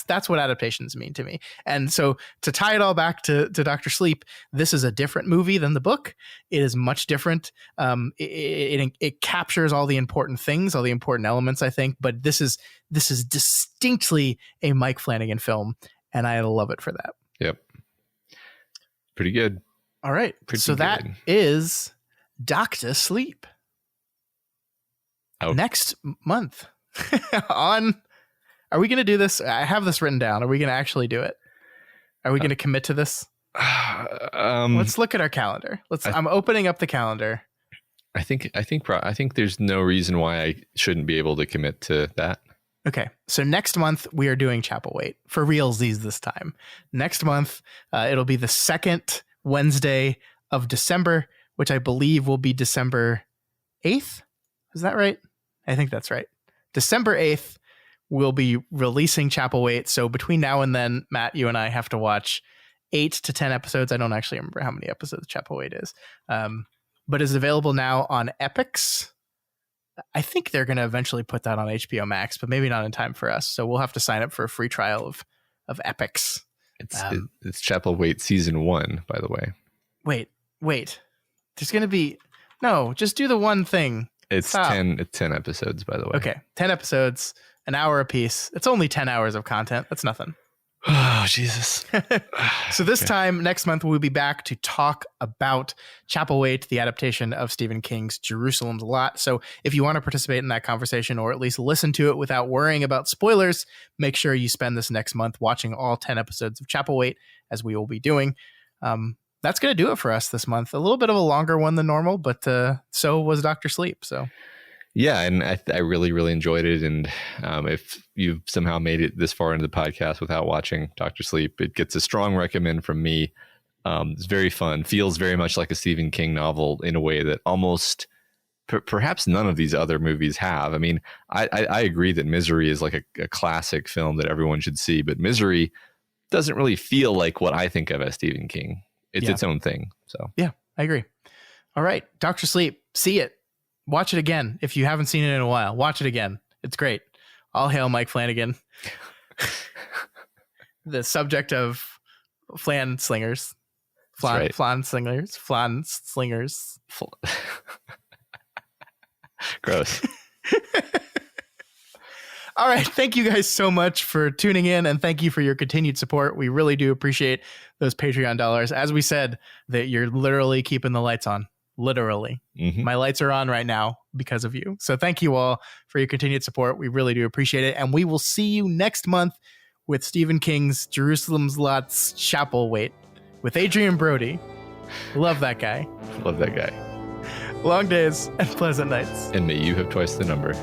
That's what adaptations mean to me. And so to tie it all back to Dr. Sleep, this is a different movie than the book. It is much different. It captures all the important things, all the important elements, I think. But this is distinctly a Mike Flanagan film, and I love it for that. Yep. Pretty good. All right. So that is Dr. Sleep. Next month are we going to do this? I have this written down. Are we going to actually do it? Are we going to commit to this? Let's look at our calendar. I'm opening up the calendar. I think there's no reason why I shouldn't be able to commit to that. Okay, so next month we are doing Chapelwaite for realsies this time. Next month, it'll be the second Wednesday of December, which I believe will be December 8th. Is that right? I think that's right. December 8th, we'll be releasing Chapelwaite. So between now and then, Matt, you and I have to watch 8 to 10 episodes. I don't actually remember how many episodes Chapelwaite is, but it's available now on Epix. I think they're going to eventually put that on HBO Max, but maybe not in time for us. So we'll have to sign up for a free trial of Epix. It's Chapelwaite season 1, by the way. Wait. There's going to be just do the one thing. It's 10 episodes, by the way. Okay, 10 episodes, an hour a piece. It's only 10 hours of content. That's nothing. Oh, Jesus. So this time next month, we'll be back to talk about Chapelwaite, the adaptation of Stephen King's Jerusalem's Lot. So if you want to participate in that conversation or at least listen to it without worrying about spoilers, make sure you spend this next month watching all 10 episodes of Chapelwaite, as we will be doing. That's going to do it for us this month. A little bit of a longer one than normal, but so was Dr. Sleep. So yeah, and I really, really enjoyed it. And if you've somehow made it this far into the podcast without watching Dr. Sleep, it gets a strong recommend from me. It's very fun. Feels very much like a Stephen King novel in a way that almost perhaps none of these other movies have. I mean, I agree that Misery is like a classic film that everyone should see, but Misery doesn't really feel like what I think of as Stephen King. It's its own thing. So yeah, I agree. All right, Dr. Sleep, see it. Watch it again. If you haven't seen it in a while, watch it again. It's great. All hail Mike Flanagan. The subject of Flanslingers. Flanslingers. Gross. All right. Thank you guys so much for tuning in, and thank you for your continued support. We really do appreciate those Patreon dollars. As we said, that you're literally keeping the lights on. Literally. My lights are on right now because of you. So thank you all for your continued support. We really do appreciate it. And we will see you next month with Stephen King's Jerusalem's Lot's Chapelwaite with Adrian Brody. Love that guy. Love that guy. Long days and pleasant nights. And may you have twice the number.